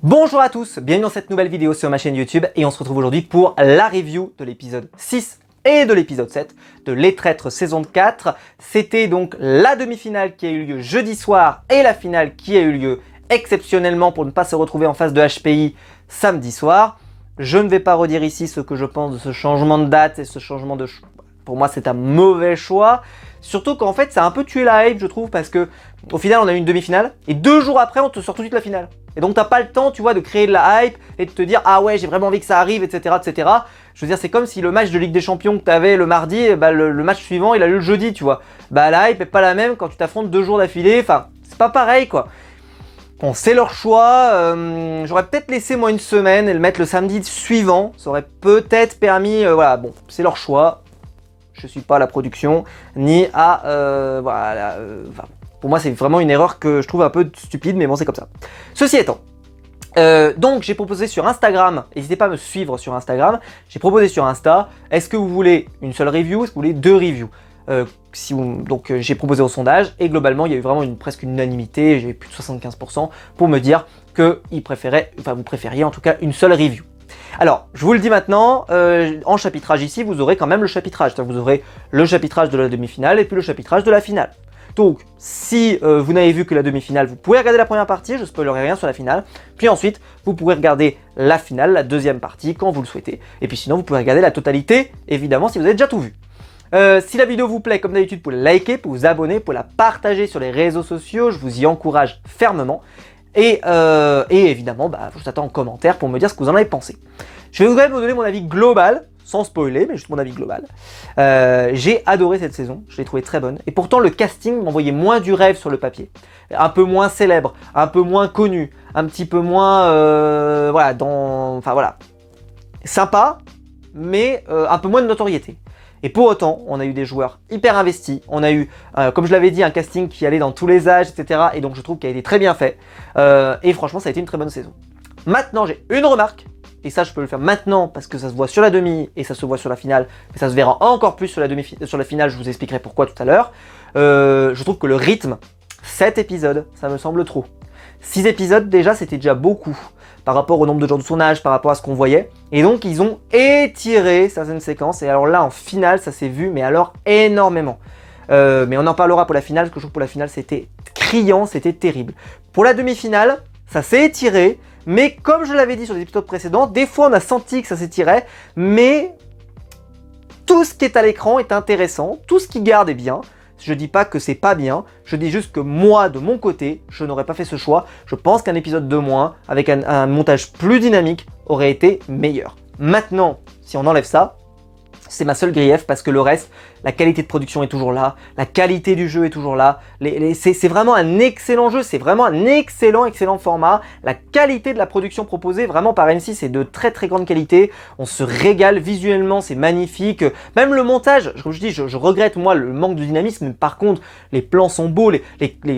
Bonjour à tous, bienvenue dans cette nouvelle vidéo sur ma chaîne YouTube et on se retrouve aujourd'hui pour la review de l'épisode 6 et de l'épisode 7 de Les Traîtres saison 4. C'était donc la demi-finale qui a eu lieu jeudi soir et la finale qui a eu lieu exceptionnellement pour ne pas se retrouver en face de HPI samedi soir. Je ne vais pas redire ici ce que je pense de ce changement de date et ce changement de... Pour moi, c'est un mauvais choix. Surtout qu'en fait, ça a un peu tué la hype, je trouve, parce que au final, on a eu une demi-finale et 2 jours après, on te sort tout de suite la finale. Et donc, t'as pas le temps, tu vois, de créer de la hype et de te dire « Ah ouais, j'ai vraiment envie que ça arrive, etc. etc. » Je veux dire, c'est comme si le match de Ligue des Champions que t'avais le mardi, bah, le match suivant, il a lieu le jeudi, tu vois. Bah, la hype est pas la même quand tu t'affrontes 2 jours d'affilée. Enfin, c'est pas pareil, quoi. Bon, c'est leur choix. J'aurais peut-être laissé moi une semaine et le mettre le samedi suivant. Ça aurait peut-être permis... voilà, bon, c'est leur choix. Je suis pas à la production, ni à... voilà, pour moi, c'est vraiment une erreur que je trouve un peu stupide, mais bon, c'est comme ça. Ceci étant, donc j'ai proposé sur Instagram, n'hésitez pas à me suivre sur Instagram, j'ai proposé sur Insta, est-ce que vous voulez une seule review, est-ce que vous voulez 2 reviews donc j'ai proposé au sondage, et globalement, il y a eu vraiment presque une unanimité, j'ai eu plus de 75% pour me dire que vous préfériez en tout cas une seule review. Alors, je vous le dis maintenant, en chapitrage ici, vous aurez quand même le chapitrage. Vous aurez le chapitrage de la demi-finale et puis le chapitrage de la finale. Donc, si vous n'avez vu que la demi-finale, vous pouvez regarder la première partie, je ne spoilerai rien sur la finale. Puis ensuite, vous pourrez regarder la finale, la deuxième partie, quand vous le souhaitez. Et puis sinon, vous pouvez regarder la totalité, évidemment, si vous avez déjà tout vu. Si la vidéo vous plaît, comme d'habitude, vous pouvez la liker, vous pouvez vous abonner, vous pouvez la partager sur les réseaux sociaux. Je vous y encourage fermement. Et évidemment, je vous attends en commentaire pour me dire ce que vous en avez pensé. Je vais quand même vous donner mon avis global, sans spoiler, mais juste mon avis global. J'ai adoré cette saison, je l'ai trouvée très bonne. Et pourtant, le casting m'envoyait moins du rêve sur le papier. Un peu moins célèbre, un peu moins connu, un petit peu moins... voilà. Sympa, mais un peu moins de notoriété. Et pour autant, on a eu des joueurs hyper investis, on a eu, comme je l'avais dit, un casting qui allait dans tous les âges, etc. Et donc je trouve qu'il a été très bien fait. Et franchement, ça a été une très bonne saison. Maintenant, j'ai une remarque, et ça je peux le faire maintenant parce que ça se voit sur la demi et ça se voit sur la finale, mais ça se verra encore plus sur la finale, je vous expliquerai pourquoi tout à l'heure. Je trouve que le rythme, 7 épisodes, ça me semble trop. 6 épisodes, déjà, c'était déjà beaucoup par rapport au nombre de jours de tournage, par rapport à ce qu'on voyait. Et donc, ils ont étiré certaines séquences. Et alors là, en finale, ça s'est vu, mais alors énormément. Mais on en parlera pour la finale, parce que je trouve que pour la finale, c'était criant, c'était terrible. Pour la demi-finale, ça s'est étiré. Mais comme je l'avais dit sur les épisodes précédents, des fois, on a senti que ça s'étirait. Mais tout ce qui est à l'écran est intéressant. Tout ce qui garde est bien. Je dis pas que c'est pas bien, je dis juste que moi, de mon côté, je n'aurais pas fait ce choix. Je pense qu'un épisode de moins, avec un montage plus dynamique, aurait été meilleur. Maintenant, si on enlève ça, c'est ma seule grief parce que le reste, la qualité de production est toujours là, la qualité du jeu est toujours là. C'est vraiment un excellent jeu, c'est vraiment un excellent format. La qualité de la production proposée vraiment par M6 c'est de très grande qualité. On se régale visuellement, c'est magnifique. Même le montage, comme je dis, je regrette moi le manque de dynamisme. Mais par contre, les plans sont beaux,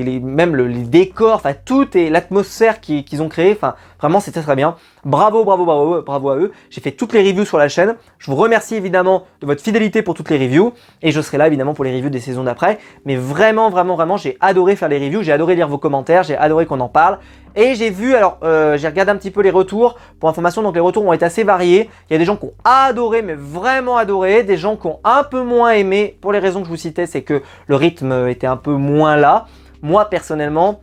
même les décors, enfin tout et l'atmosphère qu'ils ont créé. Enfin, vraiment c'était très bien. Bravo à eux. J'ai fait toutes les reviews sur la chaîne. Je vous remercie évidemment de votre fidélité pour toutes les reviews. Et je serai là évidemment pour les reviews des saisons d'après. Mais vraiment, j'ai adoré faire les reviews. J'ai adoré lire vos commentaires. J'ai adoré qu'on en parle. Et j'ai vu, j'ai regardé un petit peu les retours. Pour information, donc les retours vont être assez variés. Il y a des gens qui ont adoré, mais vraiment adoré. Des gens qui ont un peu moins aimé. Pour les raisons que je vous citais, c'est que le rythme était un peu moins là. Moi, personnellement...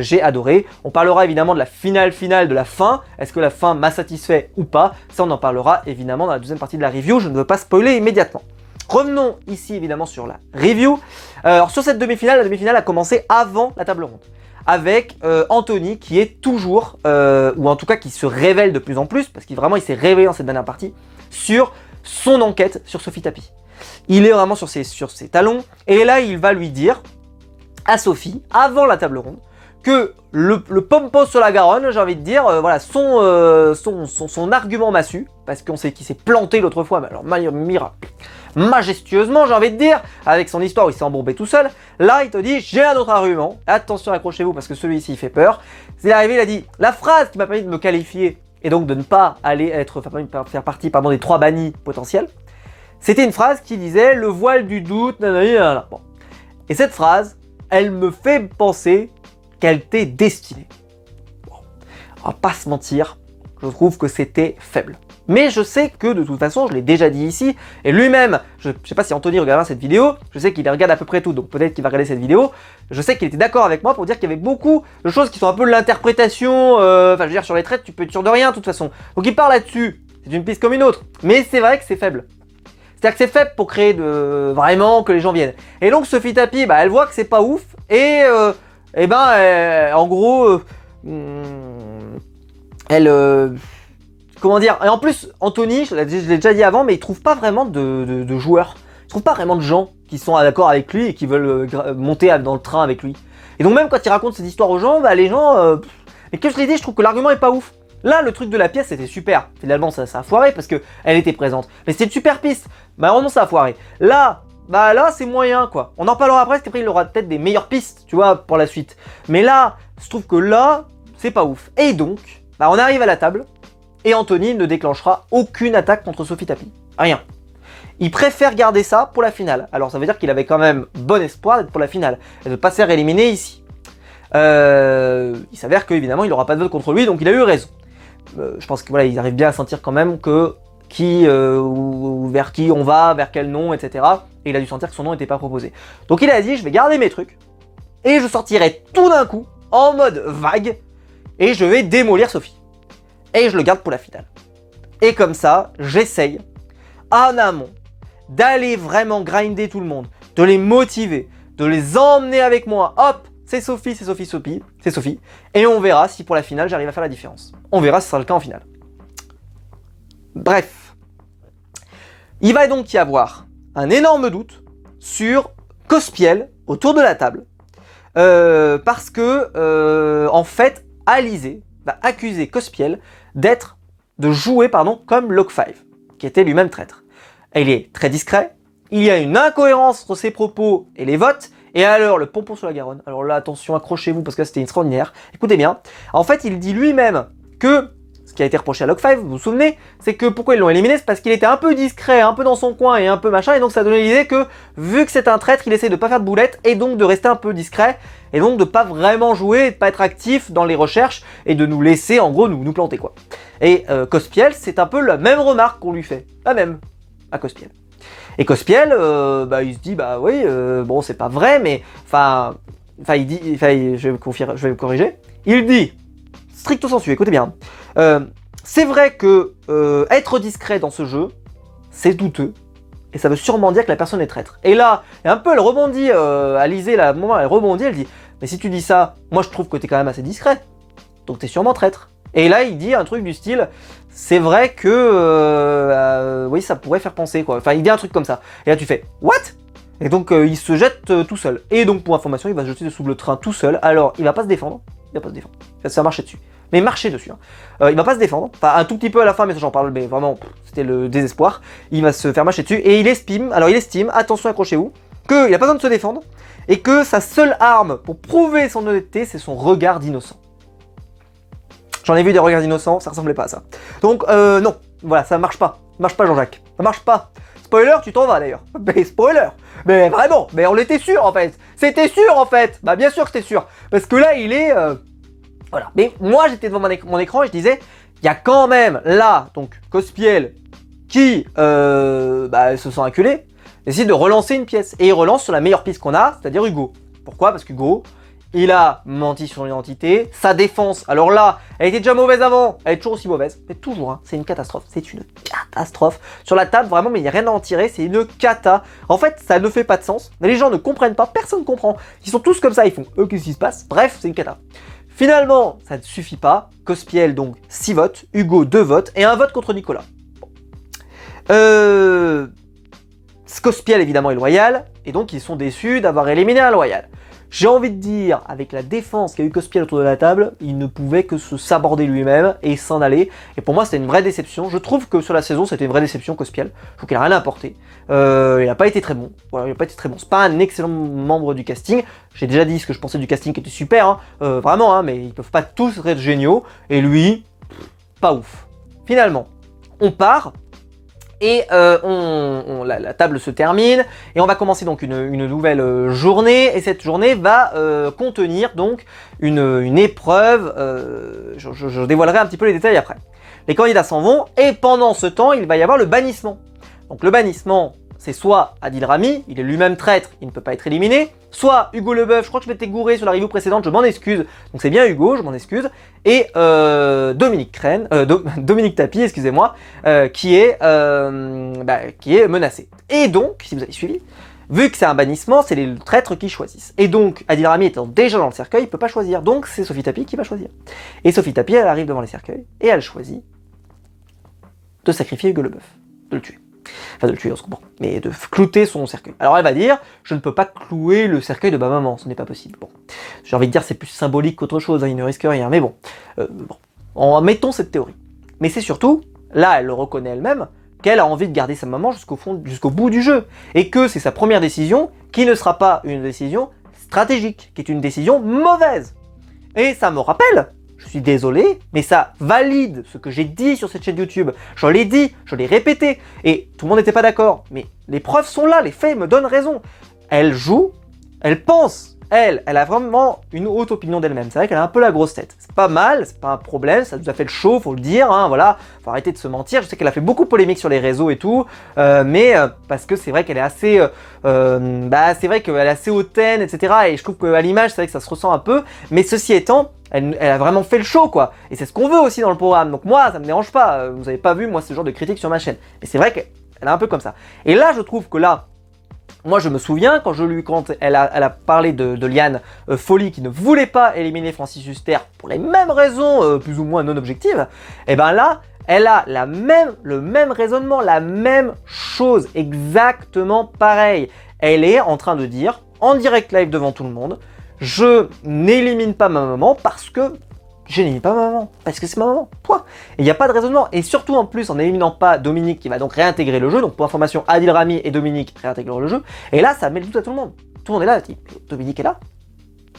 j'ai adoré. On parlera évidemment de la finale de la fin. Est-ce que la fin m'a satisfait ou pas? Ça, on en parlera évidemment dans la deuxième partie de la review. Je ne veux pas spoiler immédiatement. Revenons ici évidemment sur la review. Alors sur cette demi-finale, la demi-finale a commencé avant la table ronde. Avec Anthony qui est toujours, ou en tout cas qui se révèle de plus en plus, parce qu'il s'est révélé dans cette dernière partie, sur son enquête sur Sophie Tapie. Il est vraiment sur ses talons. Et là, il va lui dire à Sophie, avant la table ronde, que le pompon sur la Garonne, j'ai envie de dire, voilà, son argument m'a su, parce qu'on sait qu'il s'est planté l'autre fois, mais alors majestueusement, j'ai envie de dire, avec son histoire où il s'est embourbé tout seul. Là, il te dit, j'ai un autre argument, attention, accrochez-vous, parce que celui-ci, il fait peur. C'est arrivé, il a dit, la phrase qui m'a permis de me qualifier, et donc de ne pas faire partie des 3 bannis potentiels, c'était une phrase qui disait, le voile du doute, nanana. Bon. Et cette phrase, elle me fait penser qu'elle t'est destinée. Bon. on va pas se mentir, je trouve que c'était faible. Mais je sais que de toute façon, je l'ai déjà dit ici, et lui-même, je sais pas si Anthony regardera cette vidéo, je sais qu'il regarde à peu près tout, donc peut-être qu'il va regarder cette vidéo, je sais qu'il était d'accord avec moi pour dire qu'il y avait beaucoup de choses qui sont un peu de l'interprétation, enfin je veux dire sur les traites, tu peux être sûr de rien de toute façon. Donc il parle là-dessus, c'est une piste comme une autre, mais c'est vrai que c'est faible. C'est-à-dire que c'est faible pour créer vraiment que les gens viennent. Et donc Sophie Tapie, bah, elle voit que c'est pas ouf, et en gros, elle... comment dire? Et en plus, Anthony, je l'ai déjà dit avant, mais il trouve pas vraiment de joueurs. Il trouve pas vraiment de gens qui sont d'accord avec lui et qui veulent monter dans le train avec lui. Et donc même quand il raconte cette histoire aux gens, bah les gens... Mais comme je l'ai dit, je trouve que l'argument est pas ouf. Là, le truc de la pièce, c'était super. Finalement, ça a foiré parce que elle était présente. Mais c'était une super piste. Malheureusement, ça a foiré. Là, c'est moyen, quoi. On en parlera après, parce qu'après, il aura peut-être des meilleures pistes, tu vois, pour la suite. Mais là, je trouve que là, c'est pas ouf. Et donc, on arrive à la table. Et Anthony ne déclenchera aucune attaque contre Sophie Tapie. Rien. Il préfère garder ça pour la finale. Alors ça veut dire qu'il avait quand même bon espoir d'être pour la finale et de ne pas se faire éliminer ici. Il s'avère qu'évidemment il n'aura pas de vote contre lui, donc il a eu raison. Je pense que voilà, il arrive bien à sentir quand même que vers qui on va, vers quel nom, etc. Et il a dû sentir que son nom n'était pas proposé. Donc il a dit, je vais garder mes trucs et je sortirai tout d'un coup en mode vague et je vais démolir Sophie. Et je le garde pour la finale. Et comme ça, j'essaye, en amont, d'aller vraiment grinder tout le monde, de les motiver, de les emmener avec moi. Hop, c'est Sophie, c'est Sophie, c'est Sophie. Et on verra si pour la finale, j'arrive à faire la différence. On verra si ce sera le cas en finale. Bref. Il va donc y avoir un énorme doute sur Cospiel autour de la table. Parce que, en fait, Alizé va accuser Cospiel de jouer comme Log5, qui était lui-même traître. Et il est très discret, il y a une incohérence entre ses propos et les votes, et alors le pompon sur la Garonne, alors là attention, accrochez-vous parce que c'était extraordinaire, écoutez bien, en fait il dit lui-même que, ce qui a été reproché à Log5, vous vous souvenez, c'est que pourquoi ils l'ont éliminé, c'est parce qu'il était un peu discret, un peu dans son coin et un peu machin, et donc ça donnait l'idée que, vu que c'est un traître, il essaie de pas faire de boulettes, et donc de rester un peu discret, et donc de pas vraiment jouer, de pas être actif dans les recherches, et de nous laisser en gros nous planter quoi. Et Cospiel, c'est un peu la même remarque qu'on lui fait, la même, à Cospiel. Et Cospiel, il se dit, oui, bon c'est pas vrai, mais, il dit, je vais me corriger, il dit, stricto sensu, écoutez bien, c'est vrai que être discret dans ce jeu, c'est douteux, et ça veut sûrement dire que la personne est traître. Et là, un peu elle rebondit, Alizé, là, à un moment elle rebondit, elle dit, mais si tu dis ça, moi je trouve que t'es quand même assez discret, donc t'es sûrement traître. Et là il dit un truc du style, c'est vrai que, oui ça pourrait faire penser quoi, enfin il dit un truc comme ça. Et là tu fais, what? Et donc il se jette tout seul. Et donc pour information, il va se jeter sous le train tout seul, alors il va pas se défendre, ça marcher dessus. Mais marcher dessus, il va pas se défendre, enfin un tout petit peu à la fin, mais ça j'en parle, mais vraiment, c'était le désespoir. Il va se faire marcher dessus, et il estime, attention accrochez-vous, qu'il a pas besoin de se défendre, et que sa seule arme pour prouver son honnêteté, c'est son regard d'innocent. J'en ai vu des regards innocents, ça ressemblait pas à ça. Donc non, voilà, ça marche pas. Ça marche pas Jean-Jacques, ça marche pas. Spoiler, tu t'en vas d'ailleurs. Mais spoiler, mais vraiment, mais on était sûr en fait. C'était sûr en fait. Bah bien sûr que c'était sûr. Parce que là, il est... Voilà. Mais moi, j'étais devant mon écran et je disais, il y a quand même là, donc Cospiel, qui se sent acculé, décide de relancer une pièce. Et il relance sur la meilleure piste qu'on a, c'est-à-dire Hugo. Pourquoi? Parce qu'Hugo, il a menti sur son identité, sa défense, alors là, elle était déjà mauvaise avant, elle est toujours aussi mauvaise, mais toujours, c'est une catastrophe, c'est une catastrophe. Sur la table, vraiment, mais il n'y a rien à en tirer, c'est une cata. En fait, ça ne fait pas de sens, les gens ne comprennent pas, personne ne comprend. Ils sont tous comme ça, ils font, qu'est-ce qui se passe? Bref, c'est une cata. Finalement, ça ne suffit pas, Cospiel, donc, 6 votes, Hugo, 2 votes, et un vote contre Nicolas. Cospiel, évidemment, est loyal, et donc ils sont déçus d'avoir éliminé un loyal. J'ai envie de dire, avec la défense qu'a eu Cospiel autour de la table, il ne pouvait que se saborder lui-même et s'en aller. Et pour moi, c'était une vraie déception. Je trouve que sur la saison, c'était une vraie déception, Cospiel. Je trouve qu'il n'a rien apporté. Il n'a pas été très bon. Voilà, il n'a pas été très bon. C'est pas un excellent membre du casting. J'ai déjà dit ce que je pensais du casting qui était super, vraiment, mais ils peuvent pas tous être géniaux. Et lui, pas ouf. Finalement, on part Et la table se termine et on va commencer donc une nouvelle journée, et cette journée va contenir donc une épreuve, je dévoilerai un petit peu les détails après. Les candidats s'en vont et pendant ce temps il va y avoir le bannissement. Donc le bannissement, c'est soit Adil Rami, il est lui-même traître, il ne peut pas être éliminé, soit Hugo Leboeuf, je crois que je m'étais gouré sur la review précédente, je m'en excuse, donc c'est bien Hugo, je m'en excuse, et Dominique Tapie, excusez-moi, qui est menacé. Et donc, si vous avez suivi, vu que c'est un bannissement, c'est les traîtres qui choisissent. Et donc, Adil Rami étant déjà dans le cercueil, il ne peut pas choisir, donc c'est Sophie Tapie qui va choisir. Et Sophie Tapie, elle arrive devant les cercueils, et elle choisit de sacrifier Hugo Leboeuf, de le tuer. Enfin de le tuer, on se comprend, mais de clouter son cercueil. Alors elle va dire, je ne peux pas clouer le cercueil de ma maman, ce n'est pas possible. Bon, j'ai envie de dire c'est plus symbolique qu'autre chose, hein, il ne risque rien, mais bon. Mettons cette théorie. Mais c'est surtout, là elle le reconnaît elle-même, qu'elle a envie de garder sa maman jusqu'au bout du jeu. Et que c'est sa première décision qui ne sera pas une décision stratégique, qui est une décision mauvaise. Et ça me rappelle, je suis désolé, mais ça valide ce que j'ai dit sur cette chaîne YouTube. Je l'ai dit, je l'ai répété, et tout le monde n'était pas d'accord. Mais les preuves sont là, les faits me donnent raison. Elle joue, elle pense, elle a vraiment une haute opinion d'elle-même. C'est vrai qu'elle a un peu la grosse tête. C'est pas mal, c'est pas un problème, ça nous a fait le show, faut le dire, hein, voilà. Faut arrêter de se mentir. Je sais qu'elle a fait beaucoup de polémiques sur les réseaux et tout, parce que c'est vrai qu'elle est assez, c'est vrai qu'elle est assez hautaine, etc. Et je trouve qu'à l'image, c'est vrai que ça se ressent un peu. Mais ceci étant, elle a vraiment fait le show, quoi. Et c'est ce qu'on veut aussi dans le programme. Donc moi, ça me dérange pas. Vous avez pas vu, moi, ce genre de critique sur ma chaîne. Mais c'est vrai qu'elle est un peu comme ça. Et là, je trouve que là, moi, je me souviens, quand elle a parlé de Liane Folly qui ne voulait pas éliminer Francis Huster pour les mêmes raisons, plus ou moins non objectives, et ben là, elle a le même raisonnement, la même chose, exactement pareil. Elle est en train de dire, en direct live devant tout le monde, je n'élimine pas ma maman parce que je n'élimine pas ma maman, parce que c'est ma maman, point. Et il n'y a pas de raisonnement, et surtout en plus en n'éliminant pas Dominique qui va donc réintégrer le jeu, donc pour information, Adil Rami et Dominique réintègrent le jeu, et là ça met le doute à tout le monde. Tout le monde est là, dit, Dominique est là,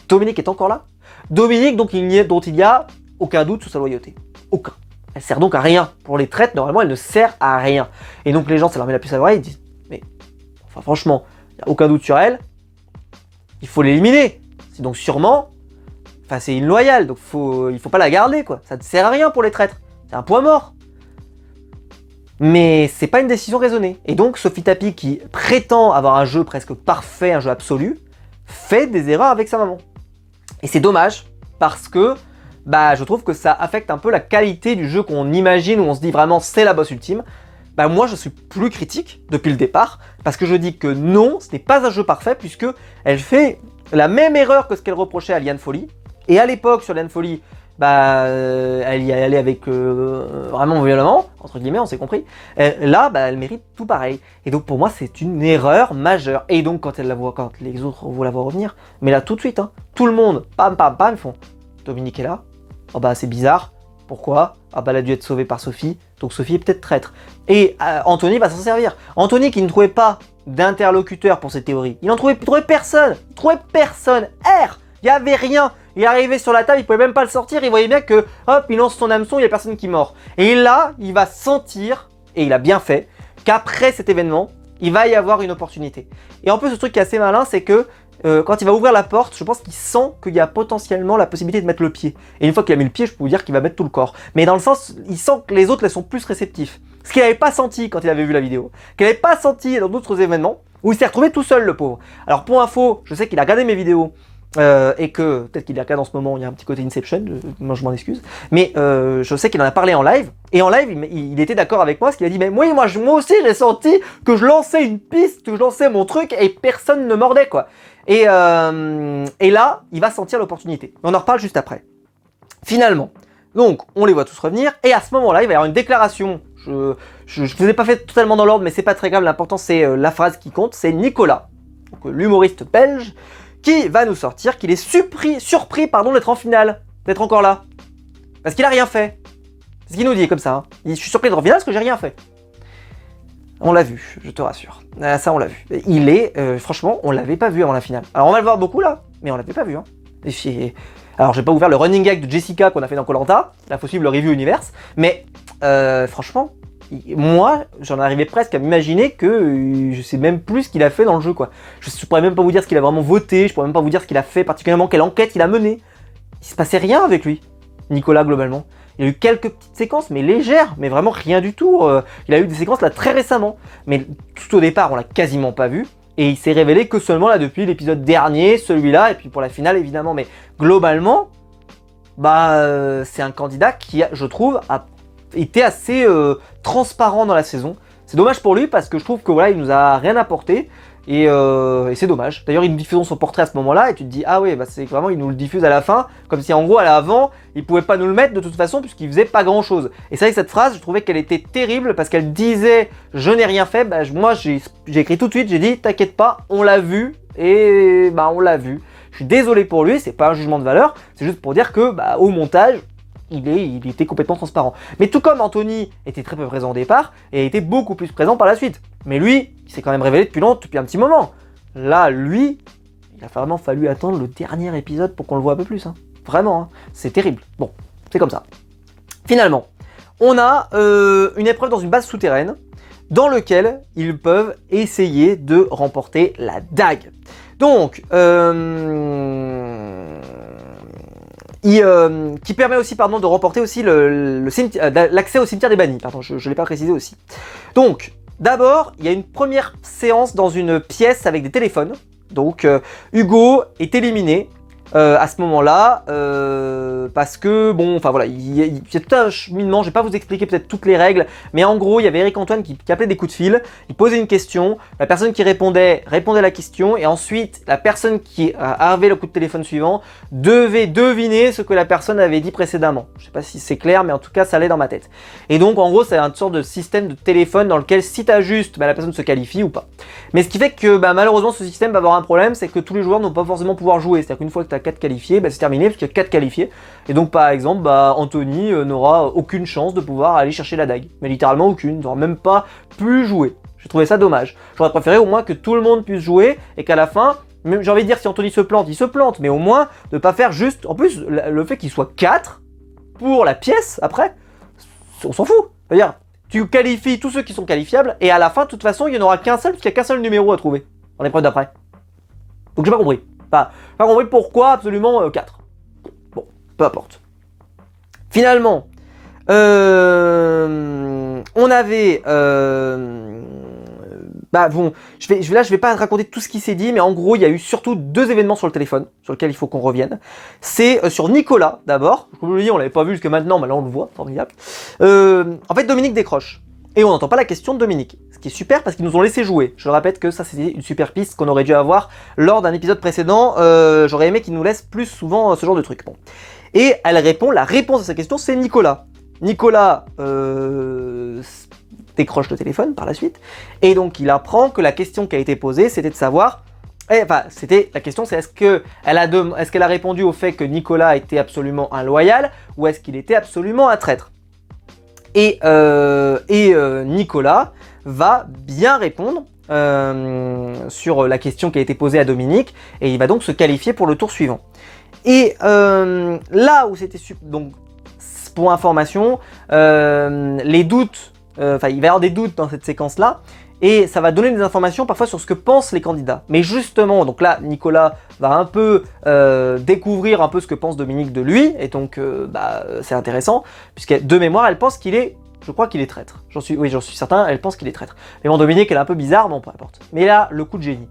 Dominique est encore là, Dominique dont il n'y a aucun doute sur sa loyauté, aucun. Elle sert donc à rien, pour les traites, normalement elle ne sert à rien. Et donc les gens, ça leur met la puce à l'oreille, ils disent, mais enfin franchement, il n'y a aucun doute sur elle, il faut l'éliminer. C'est donc sûrement... Enfin, c'est une loyale, donc il faut pas la garder, quoi. Ça ne sert à rien pour les traîtres. C'est un point mort. Mais c'est pas une décision raisonnée. Et donc, Sophie Tapie, qui prétend avoir un jeu presque parfait, un jeu absolu, fait des erreurs avec sa maman. Et c'est dommage, parce que je trouve que ça affecte un peu la qualité du jeu qu'on imagine, où on se dit vraiment c'est la boss ultime. Moi, je suis plus critique depuis le départ, parce que je dis que non, ce n'est pas un jeu parfait, puisque elle fait la même erreur que ce qu'elle reprochait à Liane Folly. Et à l'époque, sur Liane Folly, elle y allait avec vraiment violemment, entre guillemets, on s'est compris. Là, elle mérite tout pareil. Et donc pour moi, c'est une erreur majeure. Et donc quand les autres vont la voir revenir, mais là tout de suite, hein, tout le monde, pam, pam, pam, ils font Dominique est là. Oh c'est bizarre. Pourquoi? Elle a dû être sauvée par Sophie, donc Sophie est peut-être traître. Et Anthony va s'en servir. Anthony qui ne trouvait pas d'interlocuteur pour cette théorie. Il trouvait personne. Il trouvait personne. Il n'y avait rien. Il est arrivé sur la table, il pouvait même pas le sortir, il voyait bien que, hop, il lance son hameçon, il n'y a personne qui mord. Et là, il va sentir, et il a bien fait, qu'après cet événement, il va y avoir une opportunité. Et en plus, ce truc qui est assez malin, c'est que quand il va ouvrir la porte, je pense qu'il sent qu'il y a potentiellement la possibilité de mettre le pied. Et une fois qu'il a mis le pied, je peux vous dire qu'il va mettre tout le corps. Mais dans le sens, il sent que les autres, elles sont plus réceptifs. Ce qu'il n'avait pas senti quand il avait vu la vidéo, qu'il n'avait pas senti dans d'autres événements, où il s'est retrouvé tout seul, le pauvre. Alors pour info, je sais qu'il a regardé mes vidéos, et que peut-être qu'il est regardé en ce moment, il y a un petit côté Inception, moi je m'en excuse, mais je sais qu'il en a parlé en live, et en live il était d'accord avec moi, parce qu'il a dit mais moi aussi j'ai senti que je lançais une piste, que je lançais mon truc et personne ne mordait quoi. Et là il va sentir l'opportunité. On en reparle juste après. Finalement, donc on les voit tous revenir, et à ce moment-là il va y avoir une déclaration. Je ne vous ai pas fait totalement dans l'ordre, mais c'est pas très grave, l'important c'est la phrase qui compte, c'est Nicolas, l'humoriste belge, qui va nous sortir qu'il est surpris d'être en finale, d'être encore là. Parce qu'il a rien fait. C'est ce qu'il nous dit comme ça. Hein. Je suis surpris d'être en finale parce que j'ai rien fait. On l'a vu, je te rassure. Ça, on l'a vu. Il est, franchement, on l'avait pas vu avant la finale. Alors, on va le voir beaucoup là, mais on l'avait pas vu. Hein. Alors, j'ai pas ouvert le running gag de Jessica qu'on a fait dans Koh-Lanta. Là, faut suivre le review Universe. Mais, franchement, moi, j'en arrivais presque à m'imaginer que je sais même plus ce qu'il a fait dans le jeu, quoi. Je pourrais même pas vous dire ce qu'il a vraiment voté, je pourrais même pas vous dire ce qu'il a fait particulièrement, quelle enquête il a menée. Il se passait rien avec lui, Nicolas, globalement. Il y a eu quelques petites séquences, mais légères, mais vraiment rien du tout. Il a eu des séquences là très récemment, mais tout au départ, on l'a quasiment pas vu. Et il s'est révélé que seulement là depuis l'épisode dernier, celui-là, et puis pour la finale évidemment. Mais globalement, c'est un candidat qui, je trouve, a été assez transparent dans la saison. C'est dommage pour lui parce que je trouve que voilà, il nous a rien apporté. Et c'est dommage. D'ailleurs, ils nous diffusent son portrait à ce moment-là et tu te dis ah ouais, c'est vraiment ils nous le diffusent à la fin, comme si en gros à l'avant ils pouvaient pas nous le mettre de toute façon puisqu'il faisait pas grand-chose. Et c'est vrai que cette phrase, je trouvais qu'elle était terrible parce qu'elle disait je n'ai rien fait. Moi j'ai écrit tout de suite, j'ai dit t'inquiète pas, on l'a vu et on l'a vu. Je suis désolé pour lui, c'est pas un jugement de valeur, c'est juste pour dire que au montage il était complètement transparent. Mais tout comme Anthony était très peu présent au départ, et a été beaucoup plus présent par la suite. Mais lui, il s'est quand même révélé depuis un petit moment. Là, lui, il a vraiment fallu attendre le dernier épisode pour qu'on le voit un peu plus. Hein. Vraiment, hein. C'est terrible. Bon, c'est comme ça. Finalement, on a une épreuve dans une base souterraine, dans lequel ils peuvent essayer de remporter la dague. Donc, qui permet aussi de remporter aussi l'accès au cimetière des bannis. Pardon, je ne l'ai pas précisé aussi. Donc, d'abord, il y a une première séance dans une pièce avec des téléphones. Donc, Hugo est éliminé à ce moment-là parce que, il y a tout un cheminement. Je vais pas vous expliquer peut-être toutes les règles, mais en gros, il y avait Eric Antoine qui appelait des coups de fil. Il posait une question, la personne qui répondait à la question, et ensuite, la personne qui avait le coup de téléphone suivant devait deviner ce que la personne avait dit précédemment. Je sais pas si c'est clair, mais en tout cas, ça allait dans ma tête. Et donc, en gros, c'est une sorte de système de téléphone dans lequel, si tu ajustes, la personne se qualifie ou pas. Mais ce qui fait que, malheureusement, ce système va avoir un problème, c'est que tous les joueurs n'ont pas forcément pouvoir jouer. C'est-à-dire qu'une fois que tu as 4 qualifiés, c'est terminé parce qu'il y a 4 qualifiés. Et donc, par exemple, Anthony n'aura aucune chance de pouvoir aller chercher la dague. Mais littéralement aucune, il n'aura même pas pu jouer. J'ai trouvé ça dommage. J'aurais préféré au moins que tout le monde puisse jouer et qu'à la fin, même j'ai envie de dire si Anthony se plante, il se plante, mais au moins de pas faire juste. En plus, le fait qu'il soit 4 pour la pièce après, on s'en fout. C'est-à-dire, tu qualifies tous ceux qui sont qualifiables et à la fin, de toute façon, il n'y en aura qu'un seul puisqu'il n'y a qu'un seul numéro à trouver en épreuve d'après. Donc j'ai pas compris. Pas compris pourquoi absolument 4. Bon, peu importe. Finalement, on avait... je vais pas raconter tout ce qui s'est dit, mais en gros, il y a eu surtout 2 événements sur le téléphone, sur lesquels il faut qu'on revienne. C'est sur Nicolas, d'abord. Comme je vous l'ai dit, on l'avait pas vu jusque maintenant, mais là on le voit, formidable. En fait, Dominique décroche. Et on n'entend pas la question de Dominique. Ce qui est super parce qu'ils nous ont laissé jouer. Je le répète que ça c'était une super piste qu'on aurait dû avoir lors d'un épisode précédent. J'aurais aimé qu'ils nous laissent plus souvent ce genre de truc. Bon. Et elle répond, la réponse à sa question c'est Nicolas. Nicolas décroche le téléphone par la suite. Et donc il apprend que la question qui a été posée c'était de savoir... la question c'est est-ce qu'elle a répondu au fait que Nicolas était absolument un loyal ou est-ce qu'il était absolument un traître. Et Nicolas va bien répondre sur la question qui a été posée à Dominique et il va donc se qualifier pour le tour suivant. Et là où c'était donc pour information, les doutes, il va y avoir des doutes dans cette séquence-là. Et ça va donner des informations parfois sur ce que pensent les candidats. Mais justement, donc là, Nicolas va un peu découvrir un peu ce que pense Dominique de lui. Et donc, c'est intéressant. Puisque de mémoire, elle pense qu'il est... Je crois qu'il est traître. J'en suis certain, elle pense qu'il est traître. Mais bon, Dominique, elle est un peu bizarre, bon, peu importe. Mais là, le coup de génie.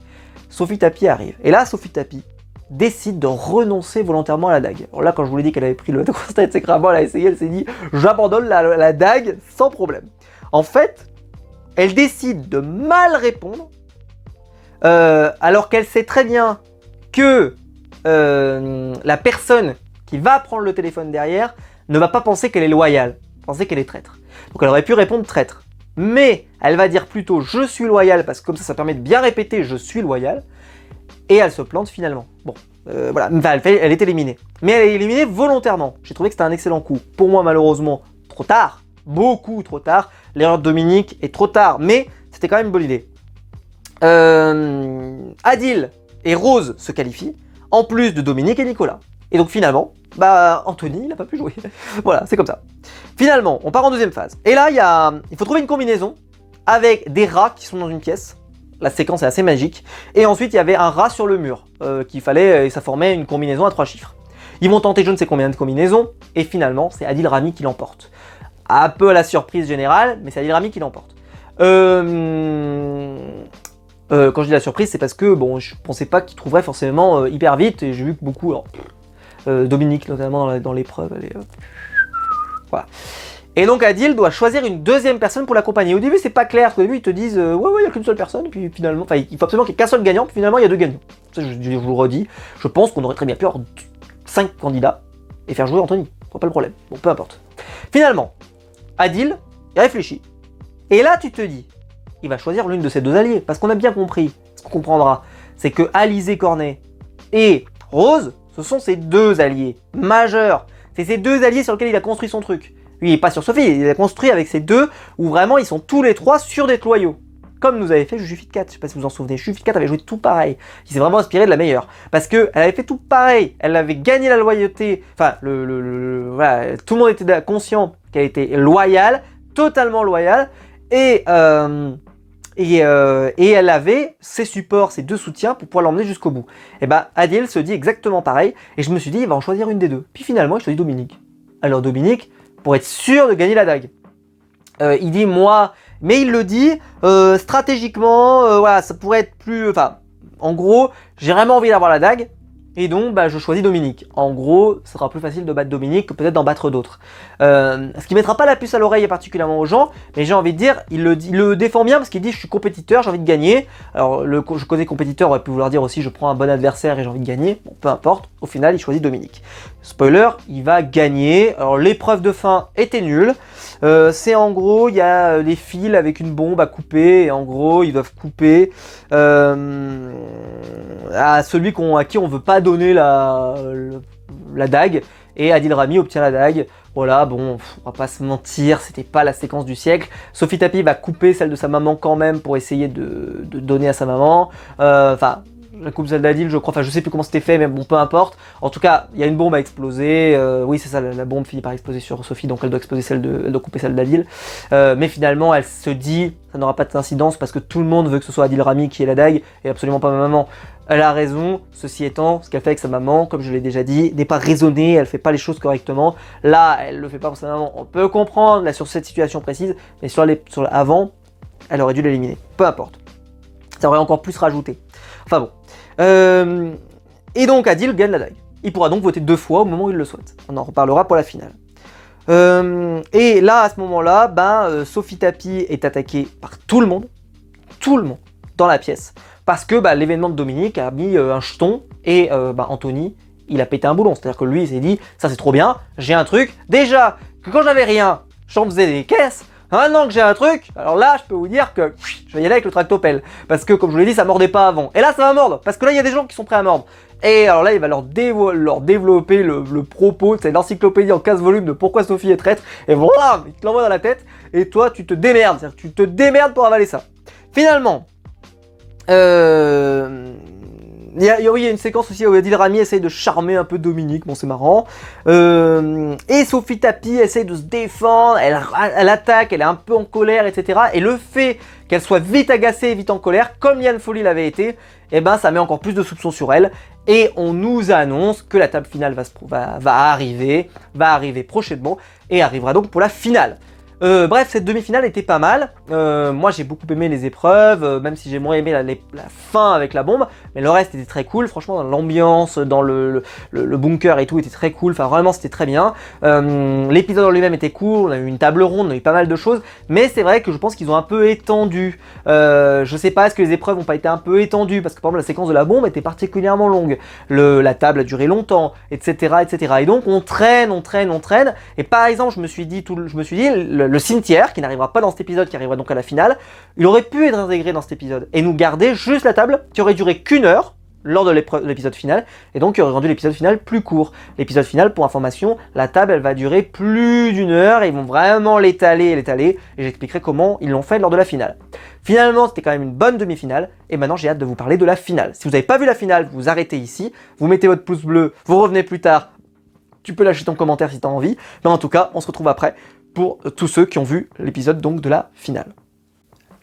Sophie Tapie arrive. Et là, Sophie Tapie décide de renoncer volontairement à la dague. Alors là, quand je vous l'ai dit qu'elle avait pris le constat de ses crabats, elle a essayé, elle s'est dit, j'abandonne la dague sans problème. En fait... Elle décide de mal répondre, alors qu'elle sait très bien que la personne qui va prendre le téléphone derrière ne va pas penser qu'elle est loyale, penser qu'elle est traître. Donc elle aurait pu répondre traître. Mais elle va dire plutôt je suis loyal, parce que comme ça permet de bien répéter je suis loyal, et elle se plante finalement. Bon, voilà, enfin, elle est éliminée. Mais elle est éliminée volontairement. J'ai trouvé que c'était un excellent coup. Pour moi, malheureusement, trop tard. Beaucoup trop tard, l'erreur de Dominique est trop tard, mais c'était quand même une bonne idée. Adil et Rose se qualifient, en plus de Dominique et Nicolas. Et donc finalement, bah Anthony, il n'a pas pu jouer. Voilà, c'est comme ça. Finalement, on part en deuxième phase. Et là, il faut trouver une combinaison avec des rats qui sont dans une pièce. La séquence est assez magique. Et ensuite, il y avait un rat sur le mur qu'il fallait, et ça formait une combinaison à 3 chiffres. Ils vont tenter je ne sais combien de combinaisons, et finalement, c'est Adil Rami qui l'emporte. Un peu à la surprise générale, mais c'est Adil Rami qui l'emporte. Quand je dis la surprise, c'est parce que bon, je pensais pas qu'il trouverait forcément hyper vite, et j'ai vu que beaucoup, alors, Dominique notamment dans l'épreuve, voilà. Et donc Adil doit choisir une deuxième personne pour l'accompagner. Au début c'est pas clair, parce qu'au début ils te disent ouais il y a qu'une seule personne, puis finalement, enfin il faut absolument qu'il y ait qu'un seul gagnant, puis finalement il y a 2 gagnants. Ça je vous le redis, je pense qu'on aurait très bien pu avoir 5 candidats et faire jouer Anthony, pas le problème, bon peu importe. Finalement, Adil, il réfléchit, et là tu te dis, il va choisir l'une de ses 2 alliés, parce qu'on a bien compris, ce qu'on comprendra, c'est que Alizé Cornet et Rose, ce sont ses 2 alliés majeurs, c'est ces 2 alliés sur lesquels il a construit son truc. Lui, il n'est pas sur Sophie, il a construit avec ces 2 où vraiment ils sont tous les 3 sur des loyaux. Comme nous avait fait Jujufit 4, je sais pas si vous vous en souvenez, Jujufit 4 avait joué tout pareil. Il s'est vraiment inspiré de la meilleure. Parce qu'elle avait fait tout pareil, elle avait gagné la loyauté, enfin, voilà, tout le monde était conscient qu'elle était loyale, totalement loyale, et elle avait ses supports, ses 2 soutiens pour pouvoir l'emmener jusqu'au bout. Et bah, Adil se dit exactement pareil, et je me suis dit, il va en choisir une des 2. Puis finalement, il choisit Dominique. Alors Dominique, pour être sûr de gagner la dague. Il dit moi, mais il le dit stratégiquement, voilà, ça pourrait être plus, enfin, en gros, j'ai vraiment envie d'avoir la dague, et donc bah, je choisis Dominique. En gros, ce sera plus facile de battre Dominique que peut-être d'en battre d'autres. Ce qui mettra pas la puce à l'oreille particulièrement aux gens, mais j'ai envie de dire, il le défend bien parce qu'il dit je suis compétiteur, j'ai envie de gagner. Alors je connais compétiteur, aurait pu vouloir dire aussi je prends un bon adversaire et j'ai envie de gagner. Bon, peu importe, au final il choisit Dominique. Spoiler, il va gagner. Alors l'épreuve de fin était nulle. C'est en gros, il y a des fils avec une bombe à couper, et en gros ils doivent couper à celui à qui on veut pas donner la dague, et Adil Rami obtient la dague. Voilà, bon, on va pas se mentir, c'était pas la séquence du siècle. Sophie Tapie va couper celle de sa maman quand même pour essayer de donner à sa maman. Enfin, la coupe celle d'Adil, je crois, enfin je sais plus comment c'était fait, mais bon, peu importe. En tout cas, il y a une bombe à exploser. Oui, c'est ça, la bombe finit par exploser sur Sophie, donc elle doit exploser elle doit couper celle d'Adil. Mais finalement, elle se dit, ça n'aura pas d'incidence parce que tout le monde veut que ce soit Adil Rami qui ait la dague et absolument pas ma maman. Elle a raison, ceci étant, ce qu'elle fait avec sa maman, comme je l'ai déjà dit, n'est pas raisonné, elle fait pas les choses correctement. Là, elle le fait pas pour sa maman, on peut comprendre là sur cette situation précise, mais sur avant, elle aurait dû l'éliminer. Peu importe. Ça aurait encore plus rajouté. Enfin bon. Et donc Adil gagne la dague. Il pourra donc voter 2 fois au moment où il le souhaite. On en reparlera pour la finale. Et là, à ce moment-là, Sophie Tapie est attaquée par tout le monde dans la pièce. Parce que l'événement de Dominique a mis un jeton, et Anthony, il a pété un boulon. C'est-à-dire que lui, il s'est dit, ça c'est trop bien, j'ai un truc. Déjà, que quand j'avais rien, j'en faisais des caisses. Maintenant que j'ai un truc, alors là, je peux vous dire que je vais y aller avec le tractopelle. Parce que, comme je vous l'ai dit, ça mordait pas avant. Et là, ça va mordre. Parce que là, il y a des gens qui sont prêts à mordre. Et alors là, il va leur développer le propos, c'est l'encyclopédie en 15 volumes de pourquoi Sophie est traître. Et voilà, il te l'envoie dans la tête. Et toi, tu te démerdes. C'est-à-dire que tu te démerdes pour avaler ça. Finalement, il y a une séquence aussi où Adil Rami essaye de charmer un peu Dominique, bon c'est marrant. Et Sophie Tapie essaye de se défendre, elle attaque, elle est un peu en colère, etc. Et le fait qu'elle soit vite agacée, vite en colère, comme Liane Folly l'avait été, ça met encore plus de soupçons sur elle. Et on nous annonce que la table finale va arriver prochainement, et arrivera donc pour la finale. Bref, cette demi-finale était pas mal. Moi, j'ai beaucoup aimé les épreuves, même si j'ai moins aimé la fin avec la bombe. Mais le reste était très cool. Franchement, dans l'ambiance, dans le bunker et tout, était très cool. Enfin, vraiment, c'était très bien. L'épisode en lui-même était cool. On a eu une table ronde, on a eu pas mal de choses. Mais c'est vrai que je pense qu'ils ont un peu étendu. Je sais pas, est-ce que les épreuves n'ont pas été un peu étendues? Parce que, par exemple, la séquence de la bombe était particulièrement longue. La table a duré longtemps, etc., etc. Et donc, on traîne. Et par exemple, je me suis dit, le cimetière, qui n'arrivera pas dans cet épisode, qui arrivera donc à la finale, il aurait pu être intégré dans cet épisode et nous garder juste la table qui aurait duré qu'1 heure, lors de l'épisode final, et donc qui aurait rendu l'épisode final plus court. L'épisode final, pour information, la table elle va durer plus d'1 heure, et ils vont vraiment l'étaler, et j'expliquerai comment ils l'ont fait lors de la finale. Finalement, c'était quand même une bonne demi-finale, et maintenant j'ai hâte de vous parler de la finale. Si vous n'avez pas vu la finale, vous arrêtez ici, vous mettez votre pouce bleu, vous revenez plus tard, tu peux lâcher ton commentaire si tu as envie, mais en tout cas, on se retrouve après pour tous ceux qui ont vu l'épisode donc de la finale.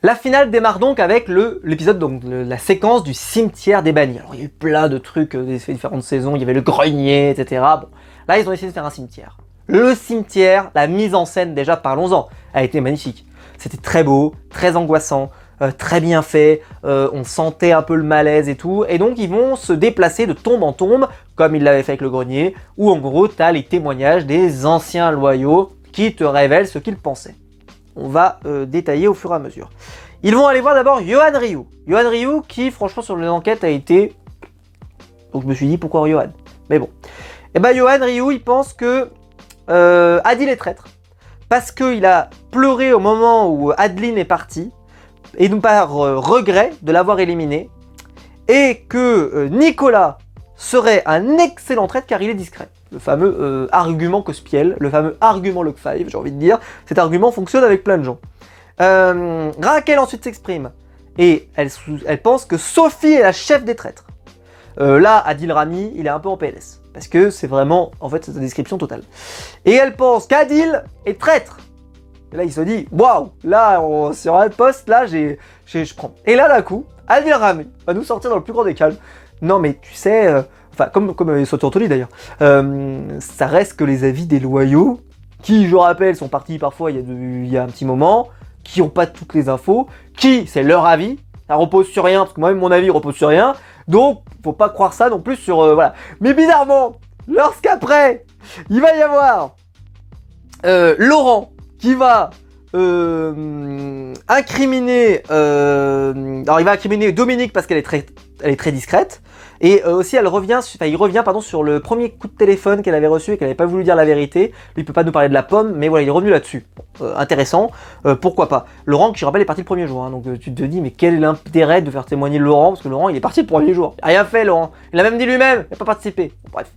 La finale démarre donc avec l'épisode, donc la séquence du cimetière des bannis. Alors il y a eu plein de trucs des différentes saisons, il y avait le grenier, etc. Bon, là ils ont essayé de faire un cimetière. Le cimetière, la mise en scène déjà, parlons-en, a été magnifique. C'était très beau, très angoissant, très bien fait, on sentait un peu le malaise et tout, et donc ils vont se déplacer de tombe en tombe, comme ils l'avaient fait avec le grenier, où en gros tu as les témoignages des anciens loyaux qui te révèlent ce qu'ils pensaient. On va détailler au fur et à mesure. Ils vont aller voir d'abord Yohan Ryu. Yohan Ryu qui, franchement, sur l'enquête a été... Donc je me suis dit, pourquoi Yohan? Mais bon. Et ben Yohan Ryu, il pense que Adil est traître. Parce qu'il a pleuré au moment où Adeline est partie, et donc par regret de l'avoir éliminé, et que Nicolas serait un excellent traître car il est discret. Le fameux argument Cospiel, le fameux argument Log5, j'ai envie de dire. Cet argument fonctionne avec plein de gens. Raquel ensuite s'exprime et elle pense que Sophie est la chef des traîtres. Là, Adil Rami, il est un peu en PLS parce que c'est vraiment, en fait, c'est sa description totale. Et elle pense qu'Adil est traître. Et là, il se dit, waouh, là, sur un poste, là, je prends. Et là, d'un coup, Adil Rami va nous sortir dans le plus grand des calmes. Non, mais tu sais, enfin, comme Soto Anthony d'ailleurs, ça reste que les avis des loyaux, qui, je rappelle, sont partis parfois il y a un petit moment, qui n'ont pas toutes les infos, qui, c'est leur avis, ça repose sur rien, parce que moi-même, mon avis repose sur rien, donc, faut pas croire ça non plus sur, voilà. Mais bizarrement, lorsqu'après, il va y avoir Laurent, qui va incriminer, alors il va incriminer Dominique parce qu'elle est très discrète, et aussi il revient sur le premier coup de téléphone qu'elle avait reçu et qu'elle n'avait pas voulu dire la vérité. Lui il peut pas nous parler de la pomme, mais voilà, il est revenu là-dessus. Intéressant, pourquoi pas. Laurent, qui je rappelle est parti le premier jour, hein, donc tu te dis mais quel est l'intérêt de faire témoigner Laurent, parce que Laurent il est parti le premier jour, il a rien fait Laurent, il a même dit lui-même, il n'a pas participé. Bon, bref.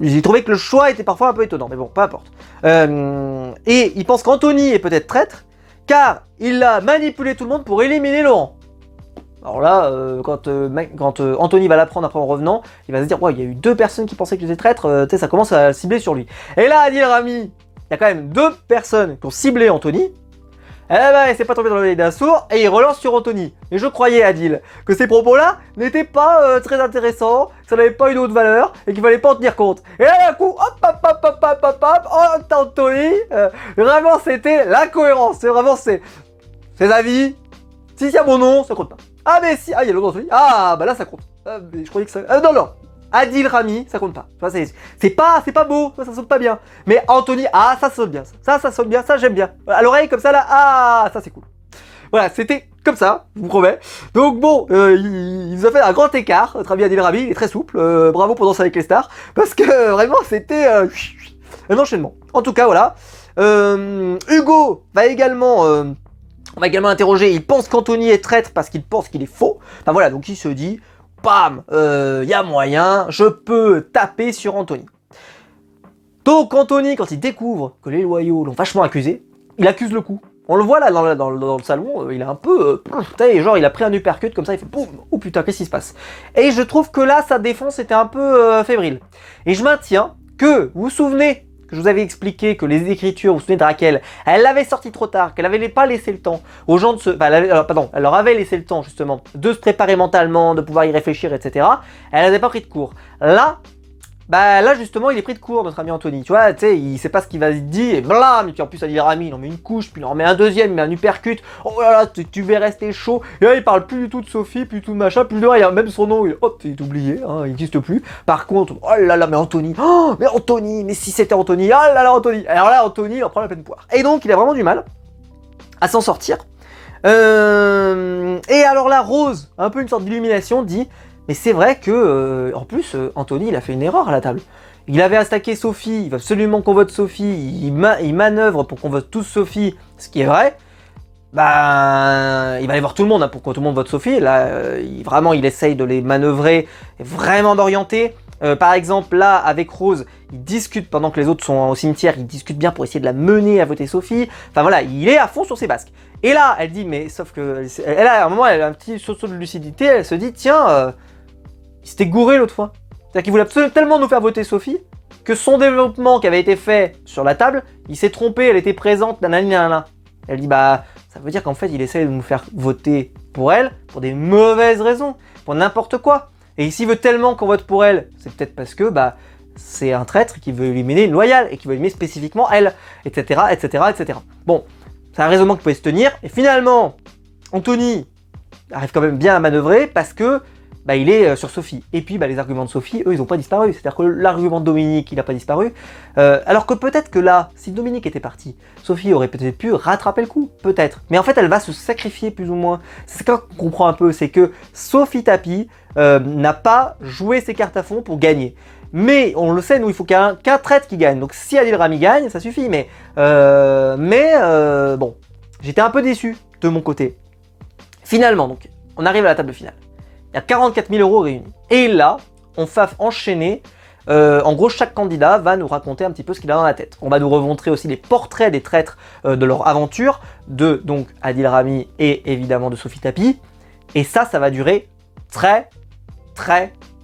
J'ai trouvé que le choix était parfois un peu étonnant, mais bon, peu importe. Et il pense qu'Anthony est peut-être traître, car il a manipulé tout le monde pour éliminer Laurent. Alors là, quand Anthony va l'apprendre après en revenant, il va se dire, ouais, il y a eu 2 personnes qui pensaient que j'étais traître, tu sais, ça commence à cibler sur lui. Et là, Adil Rami, il y a quand même 2 personnes qui ont ciblé Anthony. Eh ben, il s'est pas tombé dans l'oreille d'un sourd et il relance sur Anthony. Et je croyais, Adil, que ces propos-là n'étaient pas très intéressants, que ça n'avait pas une haute valeur et qu'il fallait pas en tenir compte. Et là, d'un coup, Anthony, vraiment, c'était l'incohérence. C'est vraiment, ses avis. Si y a mon nom, ça compte pas. Ah, mais si, il y a le nom d'Anthony. Ah, bah là, ça compte. Je croyais que ça. Non. Adil Rami, ça compte pas. C'est pas beau, ça sonne pas bien. Mais Anthony, ça sonne bien. Ça sonne bien, ça j'aime bien. À l'oreille comme ça là, ça c'est cool. Voilà, c'était comme ça, je vous promets. Donc bon, il nous a fait un grand écart, notre ami Adil Rami, il est très souple. Bravo pour Danser avec les stars, parce que vraiment c'était un enchaînement. En tout cas, voilà. Hugo va également. On va également interroger, il pense qu'Anthony est traître parce qu'il pense qu'il est faux. Enfin voilà, donc il se dit, bam, y a moyen, je peux taper sur Anthony. Donc Anthony, quand il découvre que les loyaux l'ont vachement accusé, il accuse le coup. On le voit là dans le salon, il est un peu... genre il a pris un uppercut comme ça, il fait boum, oh putain, qu'est-ce qui se passe? Et je trouve que là, sa défense était un peu fébrile. Et je maintiens que, vous vous souvenez que je vous avais expliqué que les écritures, vous vous souvenez de Raquel, elle l'avait sorti trop tard, qu'elle n'avait pas laissé le temps aux gens de se... Enfin, elle leur avait laissé le temps justement de se préparer mentalement, de pouvoir y réfléchir, etc. Elle n'avait pas pris de cours. Là justement il est pris de court, notre ami Anthony, tu vois, tu sais, il sait pas ce qu'il va se dire, et blam, et puis en plus Adil Rami, il en met une couche, puis il en met un deuxième, il met un uppercut, oh là là, tu vais rester chaud, et là il parle plus du tout de Sophie, plus du tout de machin, plus de rien, il a même son nom, hop, il est oublié, hein, il n'existe plus. Par contre, oh là là, mais Anthony, mais si c'était Anthony, oh là là Anthony, alors là Anthony, il en prend la pleine poire. Et donc il a vraiment du mal à s'en sortir. Et alors là, Rose, un peu une sorte d'illumination, dit... Mais c'est vrai que, en plus, Anthony, il a fait une erreur à la table. Il avait attaqué Sophie, il veut absolument qu'on vote Sophie, il manœuvre pour qu'on vote tous Sophie, ce qui est vrai. bah, il va aller voir tout le monde hein, pour que tout le monde vote Sophie. Là, vraiment, il essaye de les manœuvrer, vraiment d'orienter. Par exemple, là, avec Rose, il discute pendant que les autres sont au cimetière, il discute bien pour essayer de la mener à voter Sophie. Enfin voilà, il est à fond sur ses basques. Et là, elle dit, mais sauf que, elle a à un moment, elle a un petit saut de lucidité, elle se dit, tiens, il s'était gouré l'autre fois. C'est-à-dire qu'il voulait absolument tellement nous faire voter Sophie, que son développement qui avait été fait sur la table, il s'est trompé, elle était présente, nanana. Elle dit, bah, ça veut dire qu'en fait, il essaie de nous faire voter pour elle, pour des mauvaises raisons, pour n'importe quoi. Et s'il veut tellement qu'on vote pour elle, c'est peut-être parce que, bah, c'est un traître qui veut éliminer une loyale, et qui veut éliminer spécifiquement elle, etc., etc., etc. Bon, c'est un raisonnement qui pouvait se tenir, et finalement, Anthony arrive quand même bien à manœuvrer, parce que, bah, il est sur Sophie. Et puis, bah, les arguments de Sophie, eux, ils n'ont pas disparu. C'est-à-dire que l'argument de Dominique, il n'a pas disparu. Alors que peut-être que là, si Dominique était parti, Sophie aurait peut-être pu rattraper le coup. Peut-être. Mais en fait, elle va se sacrifier plus ou moins. C'est ça qu'on comprend un peu. C'est que Sophie Tapie n'a pas joué ses cartes à fond pour gagner. Mais on le sait, nous, il faut qu'un traître qui gagne. Donc si Adil Rami gagne, ça suffit. Mais bon, j'étais un peu déçu de mon côté. Finalement, donc, on arrive à la table finale. Il y a 44 000 € réunis. Et là, on va enchaîner. En gros, chaque candidat va nous raconter un petit peu ce qu'il a dans la tête. On va nous remontrer aussi les portraits des traîtres de leur aventure, de donc Adil Rami et évidemment de Sophie Tapie. Et ça va durer très